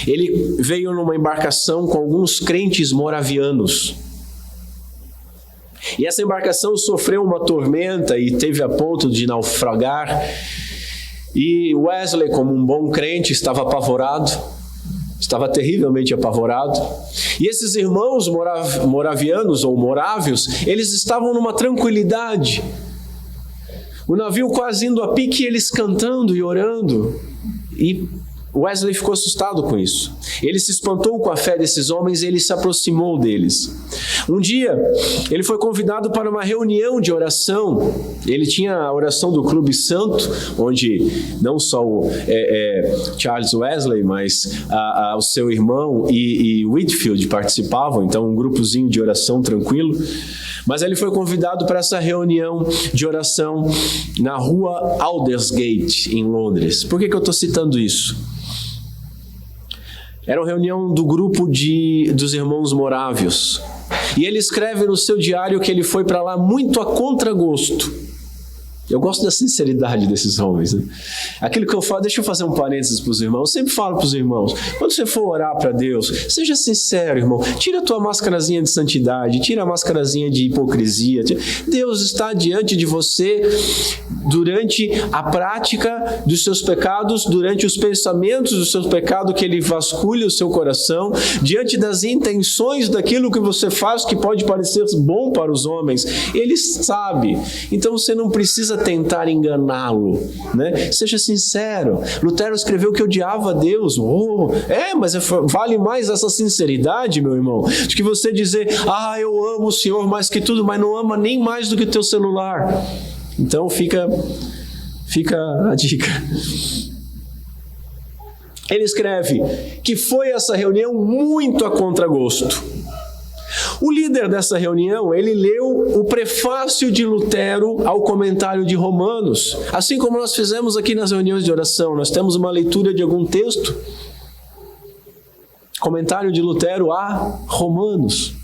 ele veio numa embarcação com alguns crentes moravianos. E essa embarcação sofreu uma tormenta e teve a ponto de naufragar. E Wesley, como um bom crente, estava apavorado, estava terrivelmente apavorado. E esses irmãos moravianos ou morávios, eles estavam numa tranquilidade. O navio quase indo a pique, eles cantando e orando. E Wesley ficou assustado com isso. Ele se espantou com a fé desses homens e ele se aproximou deles. Um dia, ele foi convidado para uma reunião de oração. Ele tinha a oração do Clube Santo, onde não só o Charles Wesley, mas o seu irmão e Whitefield participavam, então um grupozinho de oração tranquilo. Mas ele foi convidado para essa reunião de oração na rua Aldersgate, em Londres. Por que eu estou citando isso? Era uma reunião do grupo dos irmãos morávios. E ele escreve no seu diário que ele foi para lá muito a contragosto. Eu gosto da sinceridade desses homens, né? Aquilo que eu falo, deixa eu fazer um parênteses para os irmãos. Eu sempre falo para os irmãos, quando você for orar para Deus, seja sincero, irmão. Tira a tua máscarazinha de santidade, tira a máscarazinha de hipocrisia. Deus está diante de você durante a prática dos seus pecados, durante os pensamentos dos seus pecados, que Ele vasculha o seu coração, diante das intenções daquilo que você faz, que pode parecer bom para os homens. Ele sabe. Então você não precisa tentar enganá-lo, né? Seja sincero. Lutero escreveu que odiava Deus. Mas vale mais essa sinceridade, meu irmão, do que você dizer, eu amo o Senhor mais que tudo, mas não ama nem mais do que o teu celular. Então fica a dica. Ele escreve que foi essa reunião muito a contragosto. O líder dessa reunião, ele leu o prefácio de Lutero ao comentário de Romanos. Assim como nós fizemos aqui nas reuniões de oração, nós temos uma leitura de algum texto. Comentário de Lutero a Romanos.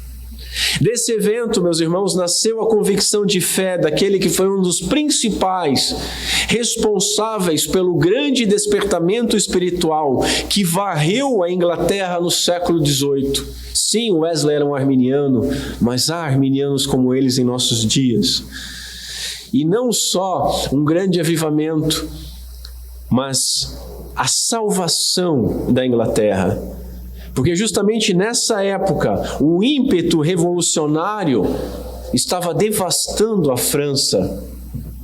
Desse evento, meus irmãos, nasceu a convicção de fé daquele que foi um dos principais responsáveis pelo grande despertamento espiritual que varreu a Inglaterra no século XVIII. Sim, Wesley era um arminiano, mas há arminianos como eles em nossos dias. E não só um grande avivamento, mas a salvação da Inglaterra. Porque justamente nessa época, o ímpeto revolucionário estava devastando a França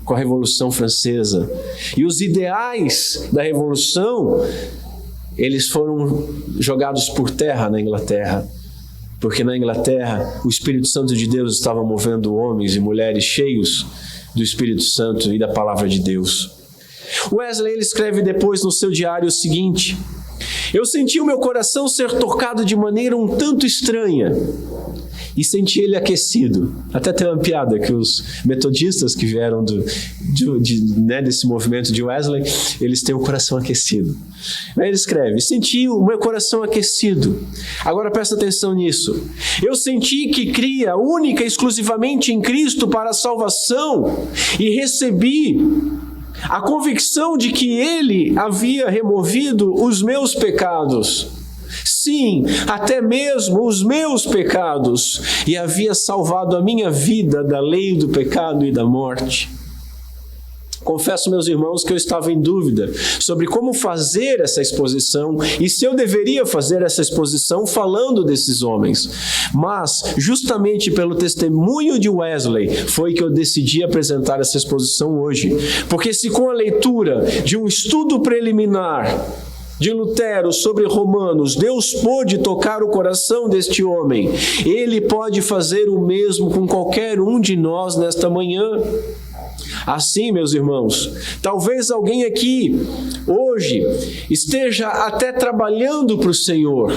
com a Revolução Francesa. E os ideais da Revolução, eles foram jogados por terra na Inglaterra. Porque na Inglaterra, o Espírito Santo de Deus estava movendo homens e mulheres cheios do Espírito Santo e da Palavra de Deus. Wesley, ele escreve depois no seu diário o seguinte: eu senti o meu coração ser tocado de maneira um tanto estranha e senti ele aquecido. Até tem uma piada que os metodistas que vieram desse movimento de Wesley, eles têm o coração aquecido. Aí ele escreve: senti o meu coração aquecido. Agora presta atenção nisso. Eu senti que cria única e exclusivamente em Cristo para a salvação e recebi a convicção de que Ele havia removido os meus pecados. Sim, até mesmo os meus pecados, e havia salvado a minha vida da lei do pecado e da morte. Confesso, meus irmãos, que eu estava em dúvida sobre como fazer essa exposição e se eu deveria fazer essa exposição falando desses homens. Mas, justamente pelo testemunho de Wesley, foi que eu decidi apresentar essa exposição hoje. Porque se com a leitura de um estudo preliminar de Lutero sobre Romanos, Deus pôde tocar o coração deste homem, Ele pode fazer o mesmo com qualquer um de nós nesta manhã. Assim, meus irmãos, talvez alguém aqui hoje esteja até trabalhando para o Senhor,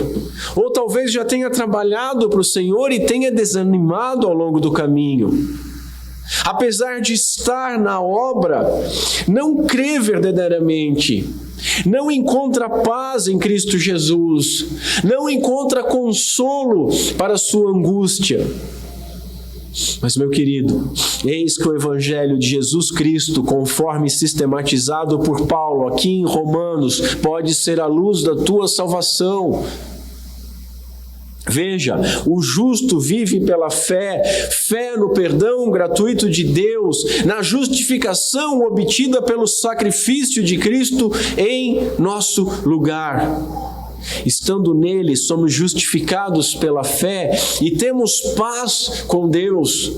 ou talvez já tenha trabalhado para o Senhor e tenha desanimado ao longo do caminho. Apesar de estar na obra, não crê verdadeiramente, não encontra paz em Cristo Jesus, não encontra consolo para a sua angústia. Mas, meu querido, eis que o Evangelho de Jesus Cristo, conforme sistematizado por Paulo aqui em Romanos, pode ser a luz da tua salvação. Veja, o justo vive pela fé, fé no perdão gratuito de Deus, na justificação obtida pelo sacrifício de Cristo em nosso lugar. Estando nele, somos justificados pela fé e temos paz com Deus.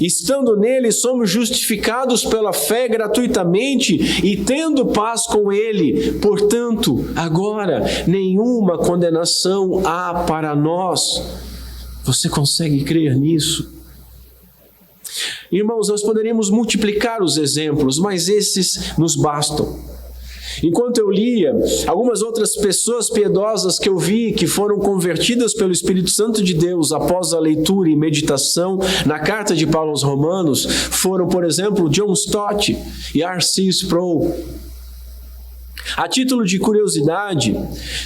Estando nele, somos justificados pela fé gratuitamente e tendo paz com ele. Portanto, agora, nenhuma condenação há para nós. Você consegue crer nisso? Irmãos, nós poderíamos multiplicar os exemplos, mas esses nos bastam. Enquanto eu lia, algumas outras pessoas piedosas que eu vi que foram convertidas pelo Espírito Santo de Deus após a leitura e meditação na carta de Paulo aos Romanos foram, por exemplo, John Stott e R.C. Sproul. A título de curiosidade,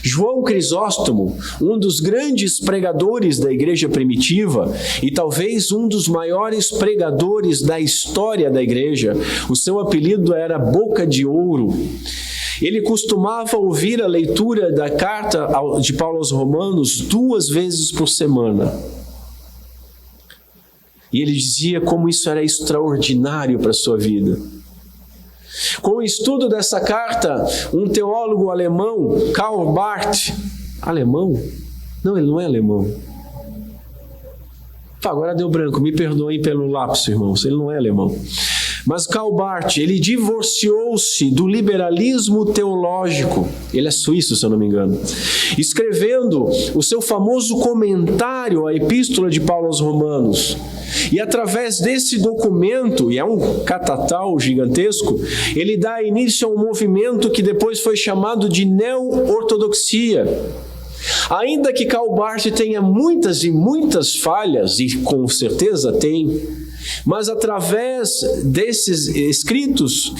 João Crisóstomo, um dos grandes pregadores da igreja primitiva e talvez um dos maiores pregadores da história da igreja, o seu apelido era Boca de Ouro. Ele costumava ouvir a leitura da carta de Paulo aos Romanos 2 vezes por semana. E ele dizia como isso era extraordinário para a sua vida. Com o estudo dessa carta, um teólogo alemão, Karl Barth, alemão? Não, ele não é alemão. Agora deu branco, me perdoem pelo lapso, irmãos, ele não é alemão. Mas Karl Barth, ele divorciou-se do liberalismo teológico, ele é suíço, se eu não me engano, escrevendo o seu famoso comentário à Epístola de Paulo aos Romanos. E através desse documento, e é um catatal gigantesco, ele dá início a um movimento que depois foi chamado de neo-ortodoxia. Ainda que Karl Barth tenha muitas e muitas falhas, e com certeza tem, mas através desses escritos,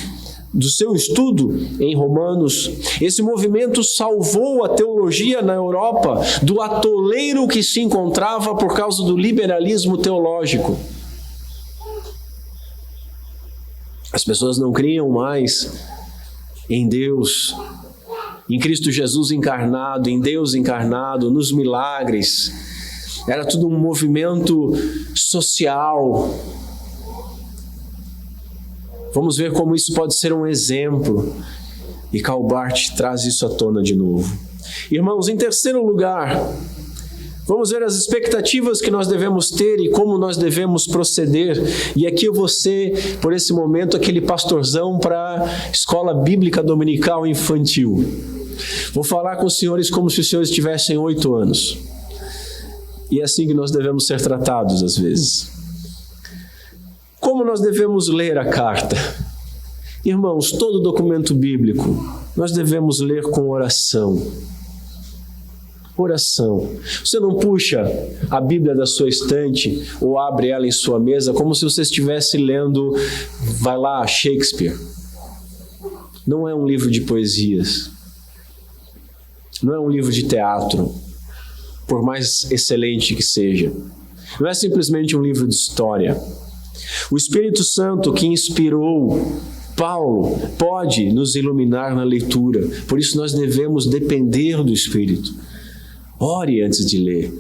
do seu estudo em Romanos, esse movimento salvou a teologia na Europa do atoleiro que se encontrava por causa do liberalismo teológico. As pessoas não criam mais em Deus, em Cristo Jesus encarnado, em Deus encarnado, nos milagres. Era tudo um movimento social. Vamos ver como isso pode ser um exemplo. E Karl Barth traz isso à tona de novo. Irmãos, em terceiro lugar, vamos ver as expectativas que nós devemos ter e como nós devemos proceder. E aqui eu vou ser, por esse momento, aquele pastorzão para a escola bíblica dominical infantil. Vou falar com os senhores como se os senhores tivessem 8 anos. E é assim que nós devemos ser tratados às vezes. Como nós devemos ler a carta? Irmãos, todo documento bíblico nós devemos ler com oração. Oração. Você não puxa a Bíblia da sua estante ou abre ela em sua mesa como se você estivesse lendo, vai lá, Shakespeare. Não é um livro de poesias. Não é um livro de teatro, por mais excelente que seja. Não é simplesmente um livro de história. O Espírito Santo que inspirou Paulo pode nos iluminar na leitura. Por isso nós devemos depender do Espírito. Ore antes de ler.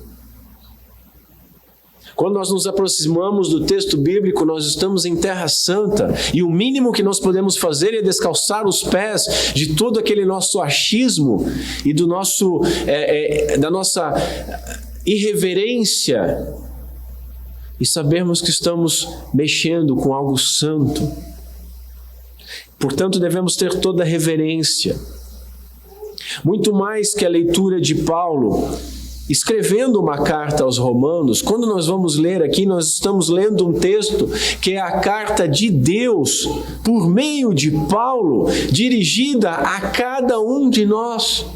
Quando nós nos aproximamos do texto bíblico, nós estamos em terra santa. E o mínimo que nós podemos fazer é descalçar os pés de todo aquele nosso achismo e do nosso, da nossa irreverência. E sabermos que estamos mexendo com algo santo. Portanto, devemos ter toda a reverência. Muito mais que a leitura de Paulo, escrevendo uma carta aos Romanos, quando nós vamos ler aqui, nós estamos lendo um texto que é a carta de Deus, por meio de Paulo, dirigida a cada um de nós.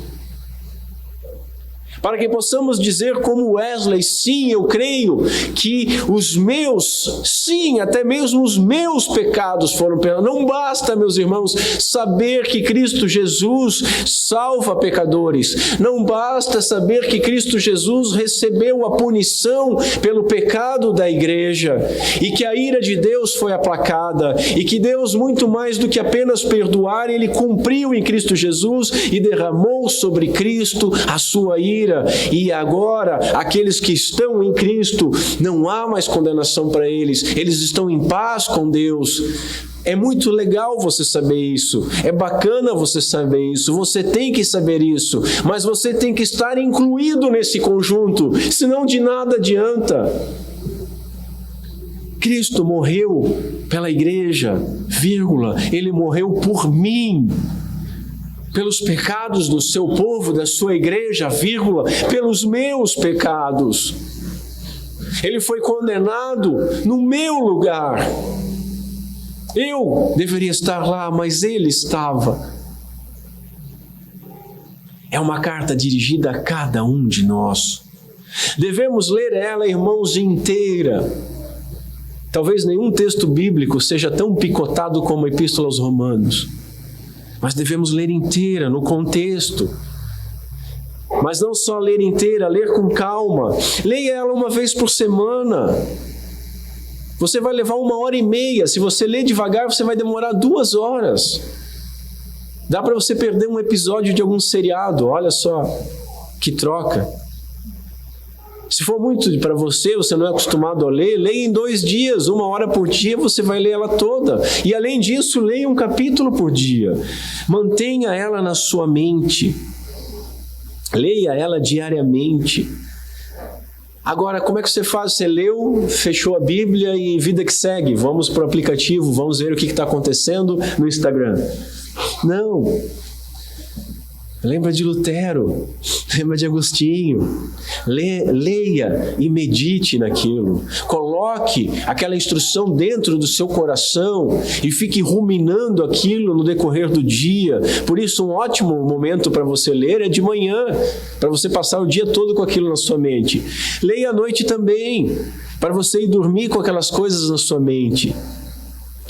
Para que possamos dizer como Wesley, sim, eu creio que os meus, sim, até mesmo os meus pecados foram perdoados. Não basta, meus irmãos, saber que Cristo Jesus salva pecadores. Não basta saber que Cristo Jesus recebeu a punição pelo pecado da igreja e que a ira de Deus foi aplacada e que Deus, muito mais do que apenas perdoar, Ele cumpriu em Cristo Jesus e derramou sobre Cristo a sua ira. E agora, aqueles que estão em Cristo, não há mais condenação para eles. Eles estão em paz com Deus. É muito legal você saber isso. É bacana você saber isso. Você tem que saber isso. Mas você tem que estar incluído nesse conjunto. Senão de nada adianta. Cristo morreu pela igreja, vírgula, ele morreu por mim, pelos pecados do seu povo, da sua igreja, vírgula, pelos meus pecados. Ele foi condenado no meu lugar. Eu deveria estar lá, mas ele estava. É uma carta dirigida a cada um de nós. Devemos ler ela, irmãos, inteira. Talvez nenhum texto bíblico seja tão picotado como a Epístola aos Romanos. Mas devemos ler inteira, no contexto. Mas não só ler inteira, ler com calma. Leia ela uma vez por semana. Você vai levar 1h30. Se você ler devagar, você vai demorar 2 horas. Dá para você perder um episódio de algum seriado. Olha só, que troca. Se for muito para você, você não é acostumado a ler, leia em 2 dias, 1 hora por dia, você vai ler ela toda. E além disso, leia um capítulo por dia. Mantenha ela na sua mente. Leia ela diariamente. Agora, como é que você faz? Você leu, fechou a Bíblia e vida que segue. Vamos para o aplicativo, vamos ver o que está acontecendo no Instagram. Não. Lembra de Lutero, lembra de Agostinho. Leia e medite naquilo. Coloque aquela instrução dentro do seu coração e fique ruminando aquilo no decorrer do dia. Por isso, um ótimo momento para você ler é de manhã, para você passar o dia todo com aquilo na sua mente. Leia à noite também, para você ir dormir com aquelas coisas na sua mente.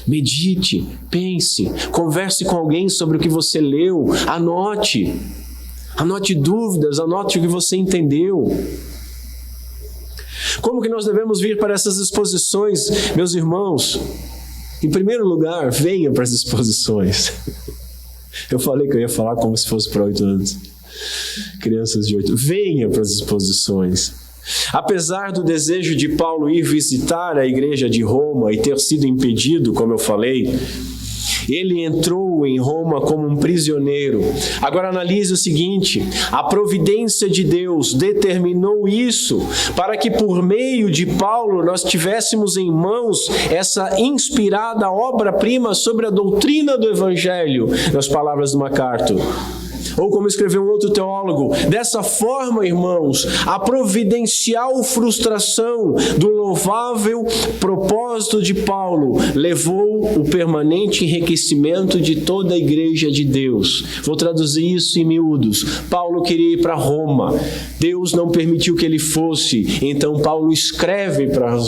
Medite, pense, converse com alguém sobre o que você leu, anote dúvidas, anote o que você entendeu. Como que nós devemos vir para essas exposições, meus irmãos? Em primeiro lugar, venha para as exposições. Eu falei que eu ia falar como se fosse para 8 anos. Crianças de 8. Venha para as exposições. Apesar do desejo de Paulo ir visitar a igreja de Roma e ter sido impedido, como eu falei, ele entrou em Roma como um prisioneiro. Agora analise o seguinte: a providência de Deus determinou isso para que por meio de Paulo nós tivéssemos em mãos essa inspirada obra-prima sobre a doutrina do Evangelho, nas palavras do MacArthur. Ou como escreveu um outro teólogo, dessa forma, irmãos, a providencial frustração do louvável propósito de Paulo levou o permanente enriquecimento de toda a igreja de Deus. Vou traduzir isso em miúdos. Paulo queria ir para Roma. Deus não permitiu que ele fosse. Então Paulo escreve para a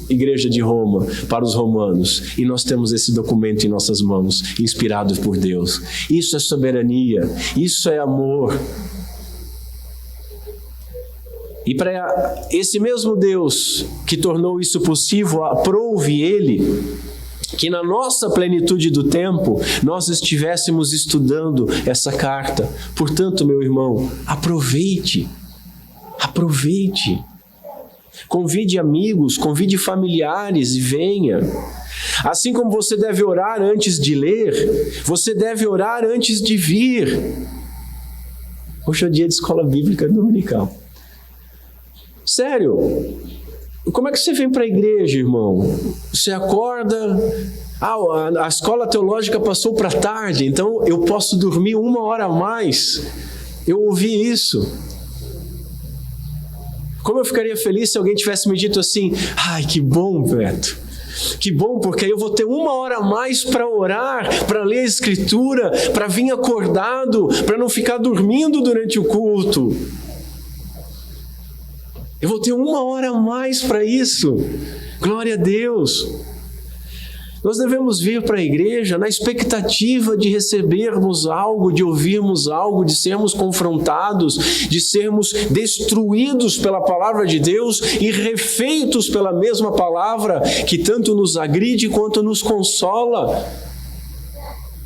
igreja de Roma, para os romanos, e nós temos esse documento em nossas mãos, inspirado por Deus. Isso é soberania, isso é amor. E para esse mesmo Deus que tornou isso possível, aprove ele que na nossa plenitude do tempo nós estivéssemos estudando essa carta. Portanto, meu irmão, aproveite. Convide amigos, convide familiares e venha. Assim como você deve orar antes de ler, você deve orar antes de vir. Hoje é dia de escola bíblica dominical. Sério, como é que você vem para a igreja, irmão? Você acorda, a escola teológica passou para tarde, então eu posso dormir 1 hora a mais. Eu ouvi isso. Como eu ficaria feliz se alguém tivesse me dito assim: ai, que bom, Beto. Que bom, porque aí eu vou ter 1 hora a mais para orar, para ler a Escritura, para vir acordado, para não ficar dormindo durante o culto. Eu vou ter 1 hora a mais para isso. Glória a Deus. Nós devemos vir para a igreja na expectativa de recebermos algo, de ouvirmos algo, de sermos confrontados, de sermos destruídos pela palavra de Deus e refeitos pela mesma palavra que tanto nos agride quanto nos consola.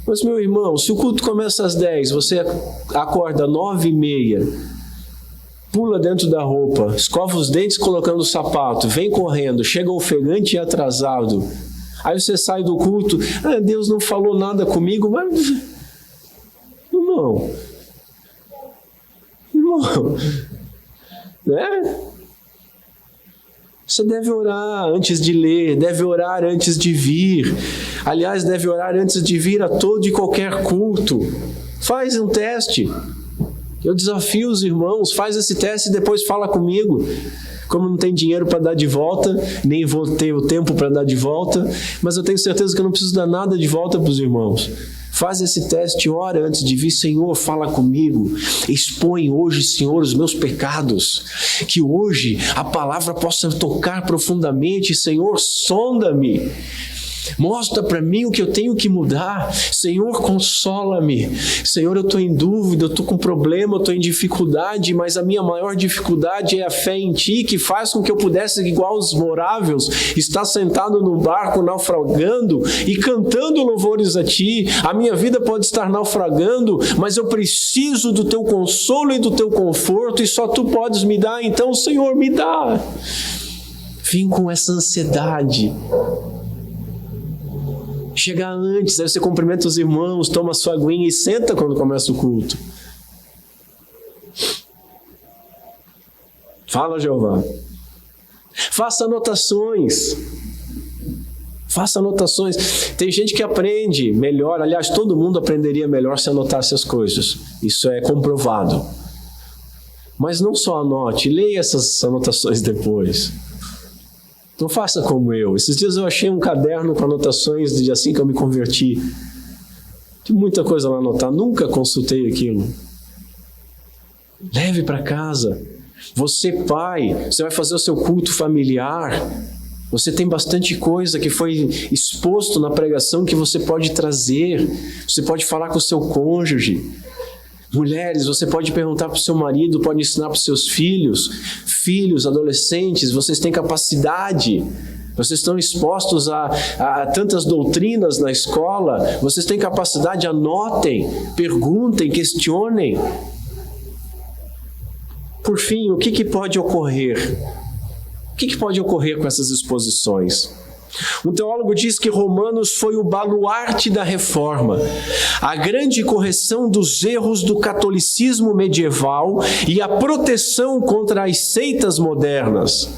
Mas, meu irmão, se o culto começa às 10, você acorda às 9h30, pula dentro da roupa, escova os dentes colocando o sapato, vem correndo, chega ofegante e atrasado. Aí você sai do culto, Deus não falou nada comigo, mas... Irmão, né? Você deve orar antes de ler, deve orar antes de vir. Aliás, deve orar antes de vir a todo e qualquer culto. Faz um teste. Eu desafio os irmãos, faz esse teste e depois fala comigo. Como não tem dinheiro para dar de volta, nem vou ter o tempo para dar de volta, mas eu tenho certeza que eu não preciso dar nada de volta para os irmãos. Faz esse teste, ora antes de vir. Senhor, fala comigo. Expõe hoje, Senhor, os meus pecados. Que hoje a palavra possa tocar profundamente. Senhor, sonda-me. Mostra para mim o que eu tenho que mudar. Senhor, consola-me. Senhor, eu estou em dúvida, eu estou com problema, eu estou em dificuldade, mas a minha maior dificuldade é a fé em Ti, que faz com que eu pudesse, igual os moráveis, estar sentado num barco naufragando e cantando louvores a Ti. A minha vida pode estar naufragando, mas eu preciso do Teu consolo e do Teu conforto, e só Tu podes me dar. Então, Senhor, me dá. Vim com essa ansiedade. Chegar antes, aí você cumprimenta os irmãos, toma sua aguinha e senta quando começa o culto. Fala, Jeová. Faça anotações. Faça anotações. Tem gente que aprende melhor, aliás, todo mundo aprenderia melhor se anotasse as coisas. Isso é comprovado. Mas não só anote, leia essas anotações depois. Não faça como eu. Esses dias eu achei um caderno com anotações de assim que eu me converti. Tem muita coisa lá a anotar. Nunca consultei aquilo. Leve para casa. Você, pai, você vai fazer o seu culto familiar. Você tem bastante coisa que foi exposto na pregação que você pode trazer. Você pode falar com o seu cônjuge. Mulheres, você pode perguntar para o seu marido, pode ensinar para os seus filhos. Filhos, adolescentes, vocês têm capacidade. Vocês estão expostos a tantas doutrinas na escola. Vocês têm capacidade, anotem, perguntem, questionem. Por fim, o que pode ocorrer? O que pode ocorrer com essas exposições? Um teólogo diz que Romanos foi o baluarte da reforma, a grande correção dos erros do catolicismo medieval e a proteção contra as seitas modernas.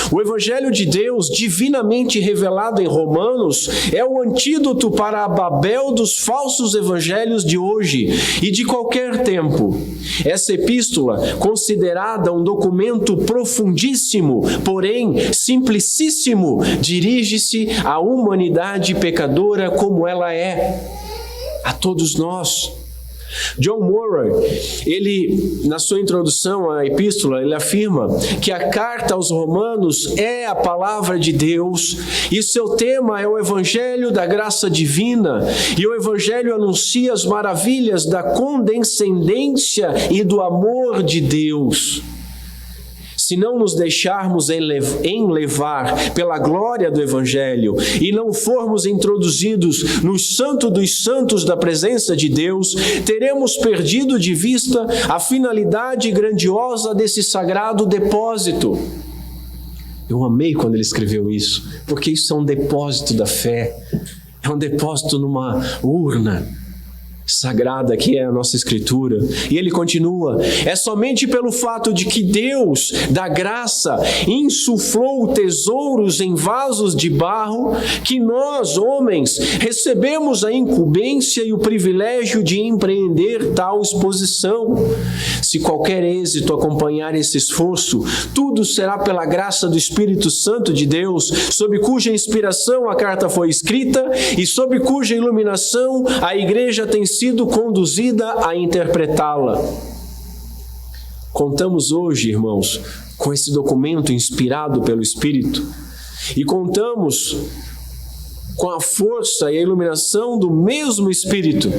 O Evangelho de Deus, divinamente revelado em Romanos, é o antídoto para a Babel dos falsos evangelhos de hoje e de qualquer tempo. Essa epístola, considerada um documento profundíssimo, porém simplicíssimo, dirige-se à humanidade pecadora como ela é, a todos nós. John Murray, ele, na sua introdução à epístola, ele afirma que a carta aos Romanos é a palavra de Deus e seu tema é o Evangelho da graça divina, e o Evangelho anuncia as maravilhas da condescendência e do amor de Deus. Se não nos deixarmos enlevar pela glória do Evangelho e não formos introduzidos no santo dos santos da presença de Deus, teremos perdido de vista a finalidade grandiosa desse sagrado depósito. Eu amei quando ele escreveu isso, porque isso é um depósito da fé, é um depósito numa urna sagrada que é a nossa Escritura. E ele continua: é somente pelo fato de que Deus, da graça, insuflou tesouros em vasos de barro, que nós, homens, recebemos a incumbência e o privilégio de empreender tal exposição. Se qualquer êxito acompanhar esse esforço, tudo será pela graça do Espírito Santo de Deus, sob cuja inspiração a carta foi escrita e sob cuja iluminação a igreja tem sido conduzida a interpretá-la. Contamos hoje, irmãos, com esse documento inspirado pelo Espírito e contamos com a força e a iluminação do mesmo Espírito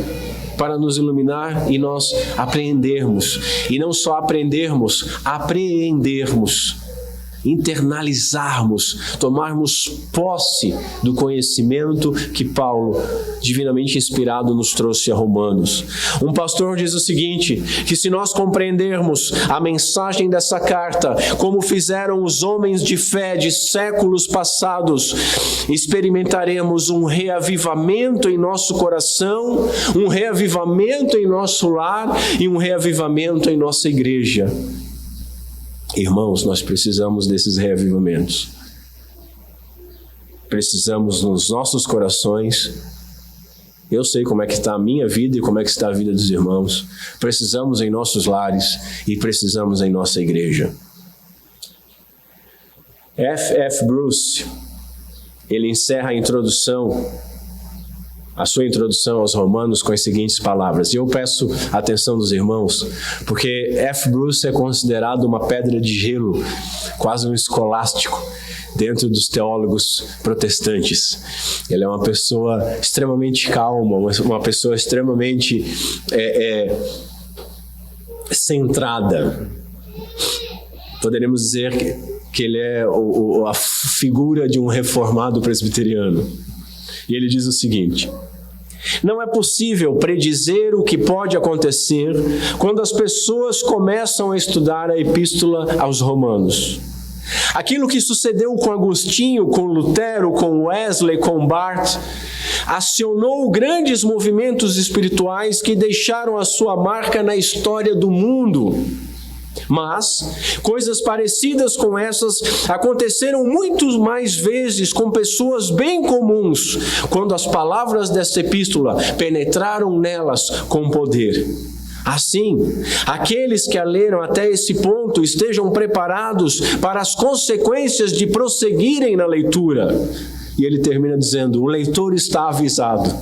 para nos iluminar e nós apreendermos. E não só aprendermos, apreendermos, internalizarmos, tomarmos posse do conhecimento que Paulo, divinamente inspirado, nos trouxe a Romanos. Um pastor diz o seguinte, que se nós compreendermos a mensagem dessa carta, como fizeram os homens de fé de séculos passados, experimentaremos um reavivamento em nosso coração, um reavivamento em nosso lar e um reavivamento em nossa igreja. Irmãos, nós precisamos desses reavivamentos. Precisamos nos nossos corações. Eu sei como é que está a minha vida e como é que está a vida dos irmãos. Precisamos em nossos lares e precisamos em nossa igreja. F.F. Bruce, ele encerra a sua introdução aos Romanos com as seguintes palavras. E eu peço a atenção dos irmãos, porque F. Bruce é considerado uma pedra de gelo, quase um escolástico, dentro dos teólogos protestantes. Ele é uma pessoa extremamente calma, uma pessoa extremamente centrada. Poderíamos dizer que ele é a figura de um reformado presbiteriano. E ele diz o seguinte: não é possível predizer o que pode acontecer quando as pessoas começam a estudar a Epístola aos Romanos. Aquilo que sucedeu com Agostinho, com Lutero, com Wesley, com Barth, acionou grandes movimentos espirituais que deixaram a sua marca na história do mundo. Mas coisas parecidas com essas aconteceram muito mais vezes com pessoas bem comuns, quando as palavras desta epístola penetraram nelas com poder. Assim, aqueles que a leram até esse ponto estejam preparados para as consequências de prosseguirem na leitura. E ele termina dizendo: o leitor está avisado.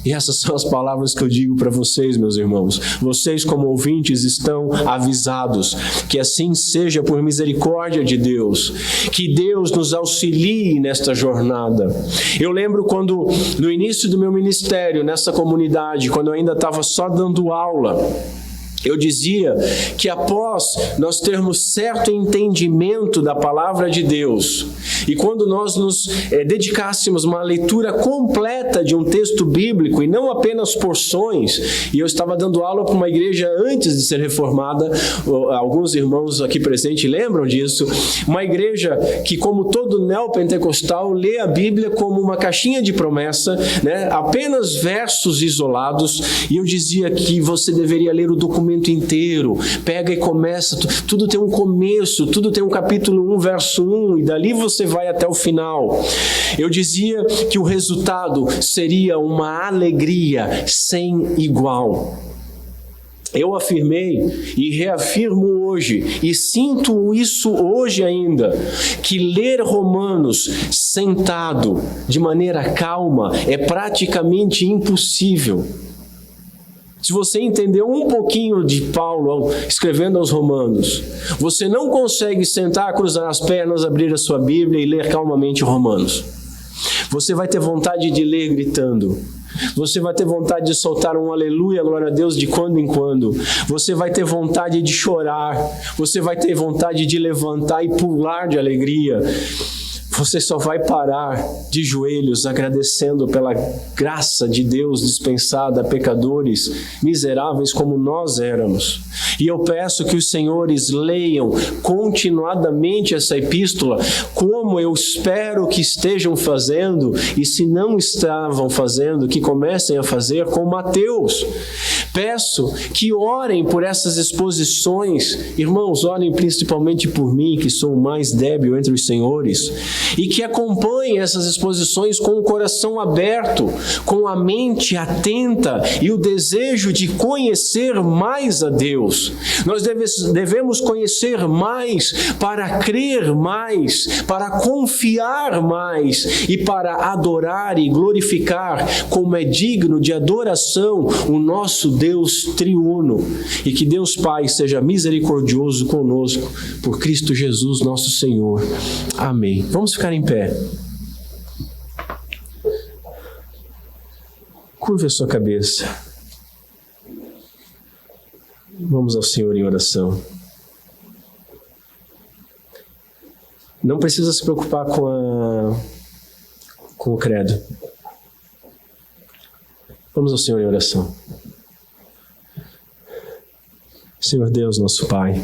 E essas são as palavras que eu digo para vocês, meus irmãos. Vocês, como ouvintes, estão avisados. Que assim seja por misericórdia de Deus. Que Deus nos auxilie nesta jornada. Eu lembro quando, no início do meu ministério, nessa comunidade, quando eu ainda estava só dando aula, eu dizia que após nós termos certo entendimento da palavra de Deus, e quando nós nos dedicássemos a uma leitura completa de um texto bíblico e não apenas porções, e eu estava dando aula para uma igreja antes de ser reformada, alguns irmãos aqui presentes lembram disso, uma igreja que, como todo neopentecostal, lê a Bíblia como uma caixinha de promessa, né? Apenas versos isolados, e eu dizia que você deveria ler o documento inteiro, pega e começa, tudo tem um começo, tudo tem um capítulo 1, verso 1, e dali você vai até o final. Eu dizia que o resultado seria uma alegria sem igual. Eu afirmei e reafirmo hoje, e sinto isso hoje ainda, que ler Romanos sentado, de maneira calma, é praticamente impossível. Se você entendeu um pouquinho de Paulo escrevendo aos Romanos, você não consegue sentar, cruzar as pernas, abrir a sua Bíblia e ler calmamente Romanos. Você vai ter vontade de ler gritando. Você vai ter vontade de soltar um aleluia, glória a Deus, de quando em quando. Você vai ter vontade de chorar. Você vai ter vontade de levantar e pular de alegria. Você só vai parar de joelhos agradecendo pela graça de Deus dispensada a pecadores miseráveis como nós éramos. E eu peço que os senhores leiam continuadamente essa epístola, como eu espero que estejam fazendo, e se não estavam fazendo, que comecem a fazer com Mateus. Peço que orem por essas exposições. Irmãos, orem principalmente por mim, que sou o mais débil entre os senhores, e que acompanhem essas exposições com o coração aberto, com a mente atenta e o desejo de conhecer mais a Deus. Nós devemos conhecer mais para crer mais, para confiar mais e para adorar e glorificar como é digno de adoração o nosso Deus triuno. E que Deus Pai seja misericordioso conosco por Cristo Jesus nosso Senhor. Amém. Vamos ficar em pé. Curva a sua cabeça. Vamos ao Senhor em oração. Não precisa se preocupar com o credo. Vamos ao Senhor em oração. Senhor Deus, nosso Pai,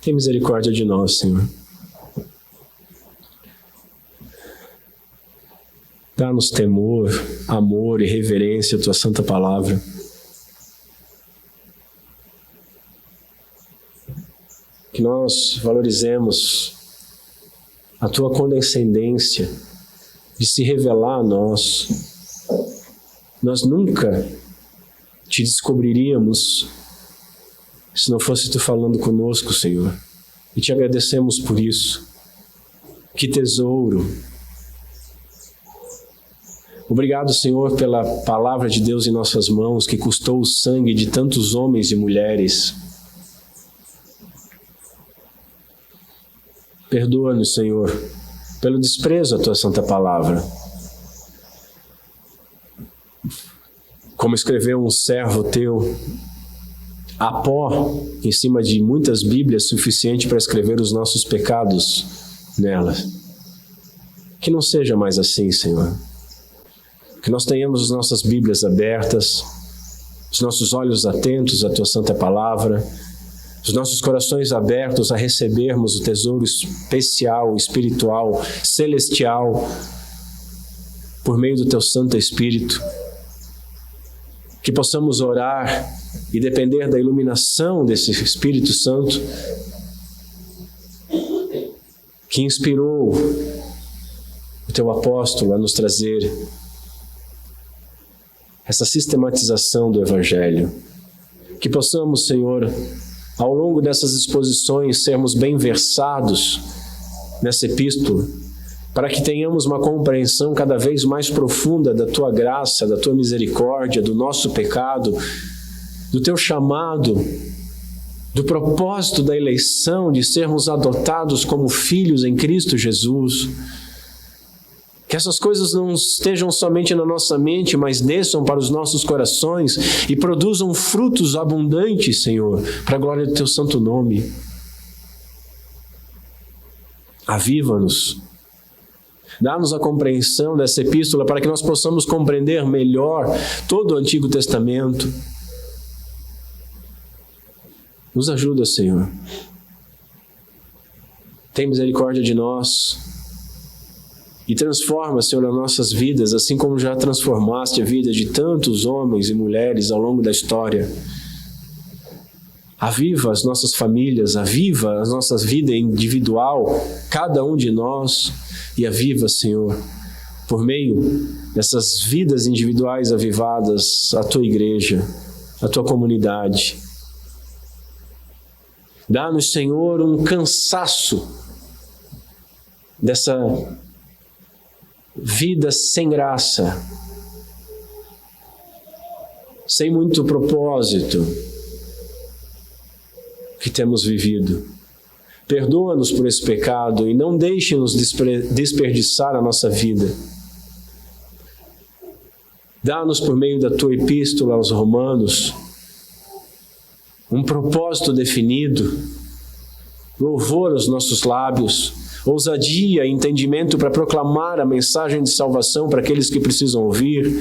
tem misericórdia de nós, Senhor. Dá-nos temor, amor e reverência à Tua santa palavra. Que nós valorizemos a Tua condescendência de se revelar a nós. Nós nunca te descobriríamos se não fosse tu falando conosco, Senhor. E te agradecemos por isso. Que tesouro! Obrigado, Senhor, pela palavra de Deus em nossas mãos, que custou o sangue de tantos homens e mulheres. Perdoa-nos, Senhor, pelo desprezo à tua santa palavra. Como escreveu um servo teu, há pó em cima de muitas Bíblias suficiente para escrever os nossos pecados nelas. Que não seja mais assim, Senhor. Que nós tenhamos as nossas Bíblias abertas, os nossos olhos atentos à tua santa palavra, os nossos corações abertos a recebermos o tesouro especial, espiritual, celestial, por meio do teu Santo Espírito. Que possamos orar e depender da iluminação desse Espírito Santo que inspirou o teu apóstolo a nos trazer essa sistematização do Evangelho. Que possamos, Senhor, ao longo dessas exposições, sermos bem versados nessa epístola, para que tenhamos uma compreensão cada vez mais profunda da tua graça, da tua misericórdia, do nosso pecado, do teu chamado, do propósito da eleição, de sermos adotados como filhos em Cristo Jesus. Que essas coisas não estejam somente na nossa mente, mas desçam para os nossos corações e produzam frutos abundantes, Senhor, para a glória do teu santo nome. Aviva-nos. Dá-nos a compreensão dessa epístola para que nós possamos compreender melhor todo o Antigo Testamento. Nos ajuda, Senhor. Tem misericórdia de nós. E transforma, Senhor, as nossas vidas, assim como já transformaste a vida de tantos homens e mulheres ao longo da história. Aviva as nossas famílias, aviva a nossa vida individual, cada um de nós, e aviva, Senhor, por meio dessas vidas individuais avivadas, a tua igreja, a tua comunidade. Dá-nos, Senhor, um cansaço dessa vida sem graça, sem muito propósito que temos vivido. Perdoa-nos por esse pecado e não deixe-nos desperdiçar a nossa vida. Dá-nos, por meio da tua epístola aos Romanos, um propósito definido, louvor aos nossos lábios, ousadia e entendimento para proclamar a mensagem de salvação para aqueles que precisam ouvir,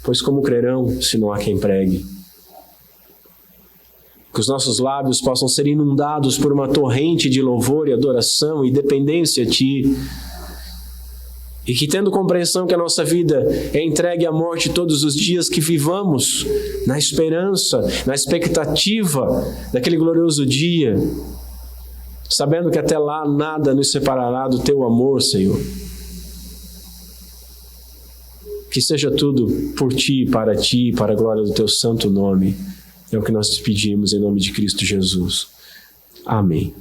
pois como crerão se não há quem pregue? Que os nossos lábios possam ser inundados por uma torrente de louvor e adoração e dependência a Ti, e que, tendo compreensão que a nossa vida é entregue à morte todos os dias, que vivamos na esperança, na expectativa daquele glorioso dia, sabendo que até lá nada nos separará do Teu amor, Senhor. Que seja tudo por Ti, para a glória do Teu santo nome. É o que nós te pedimos em nome de Cristo Jesus. Amém.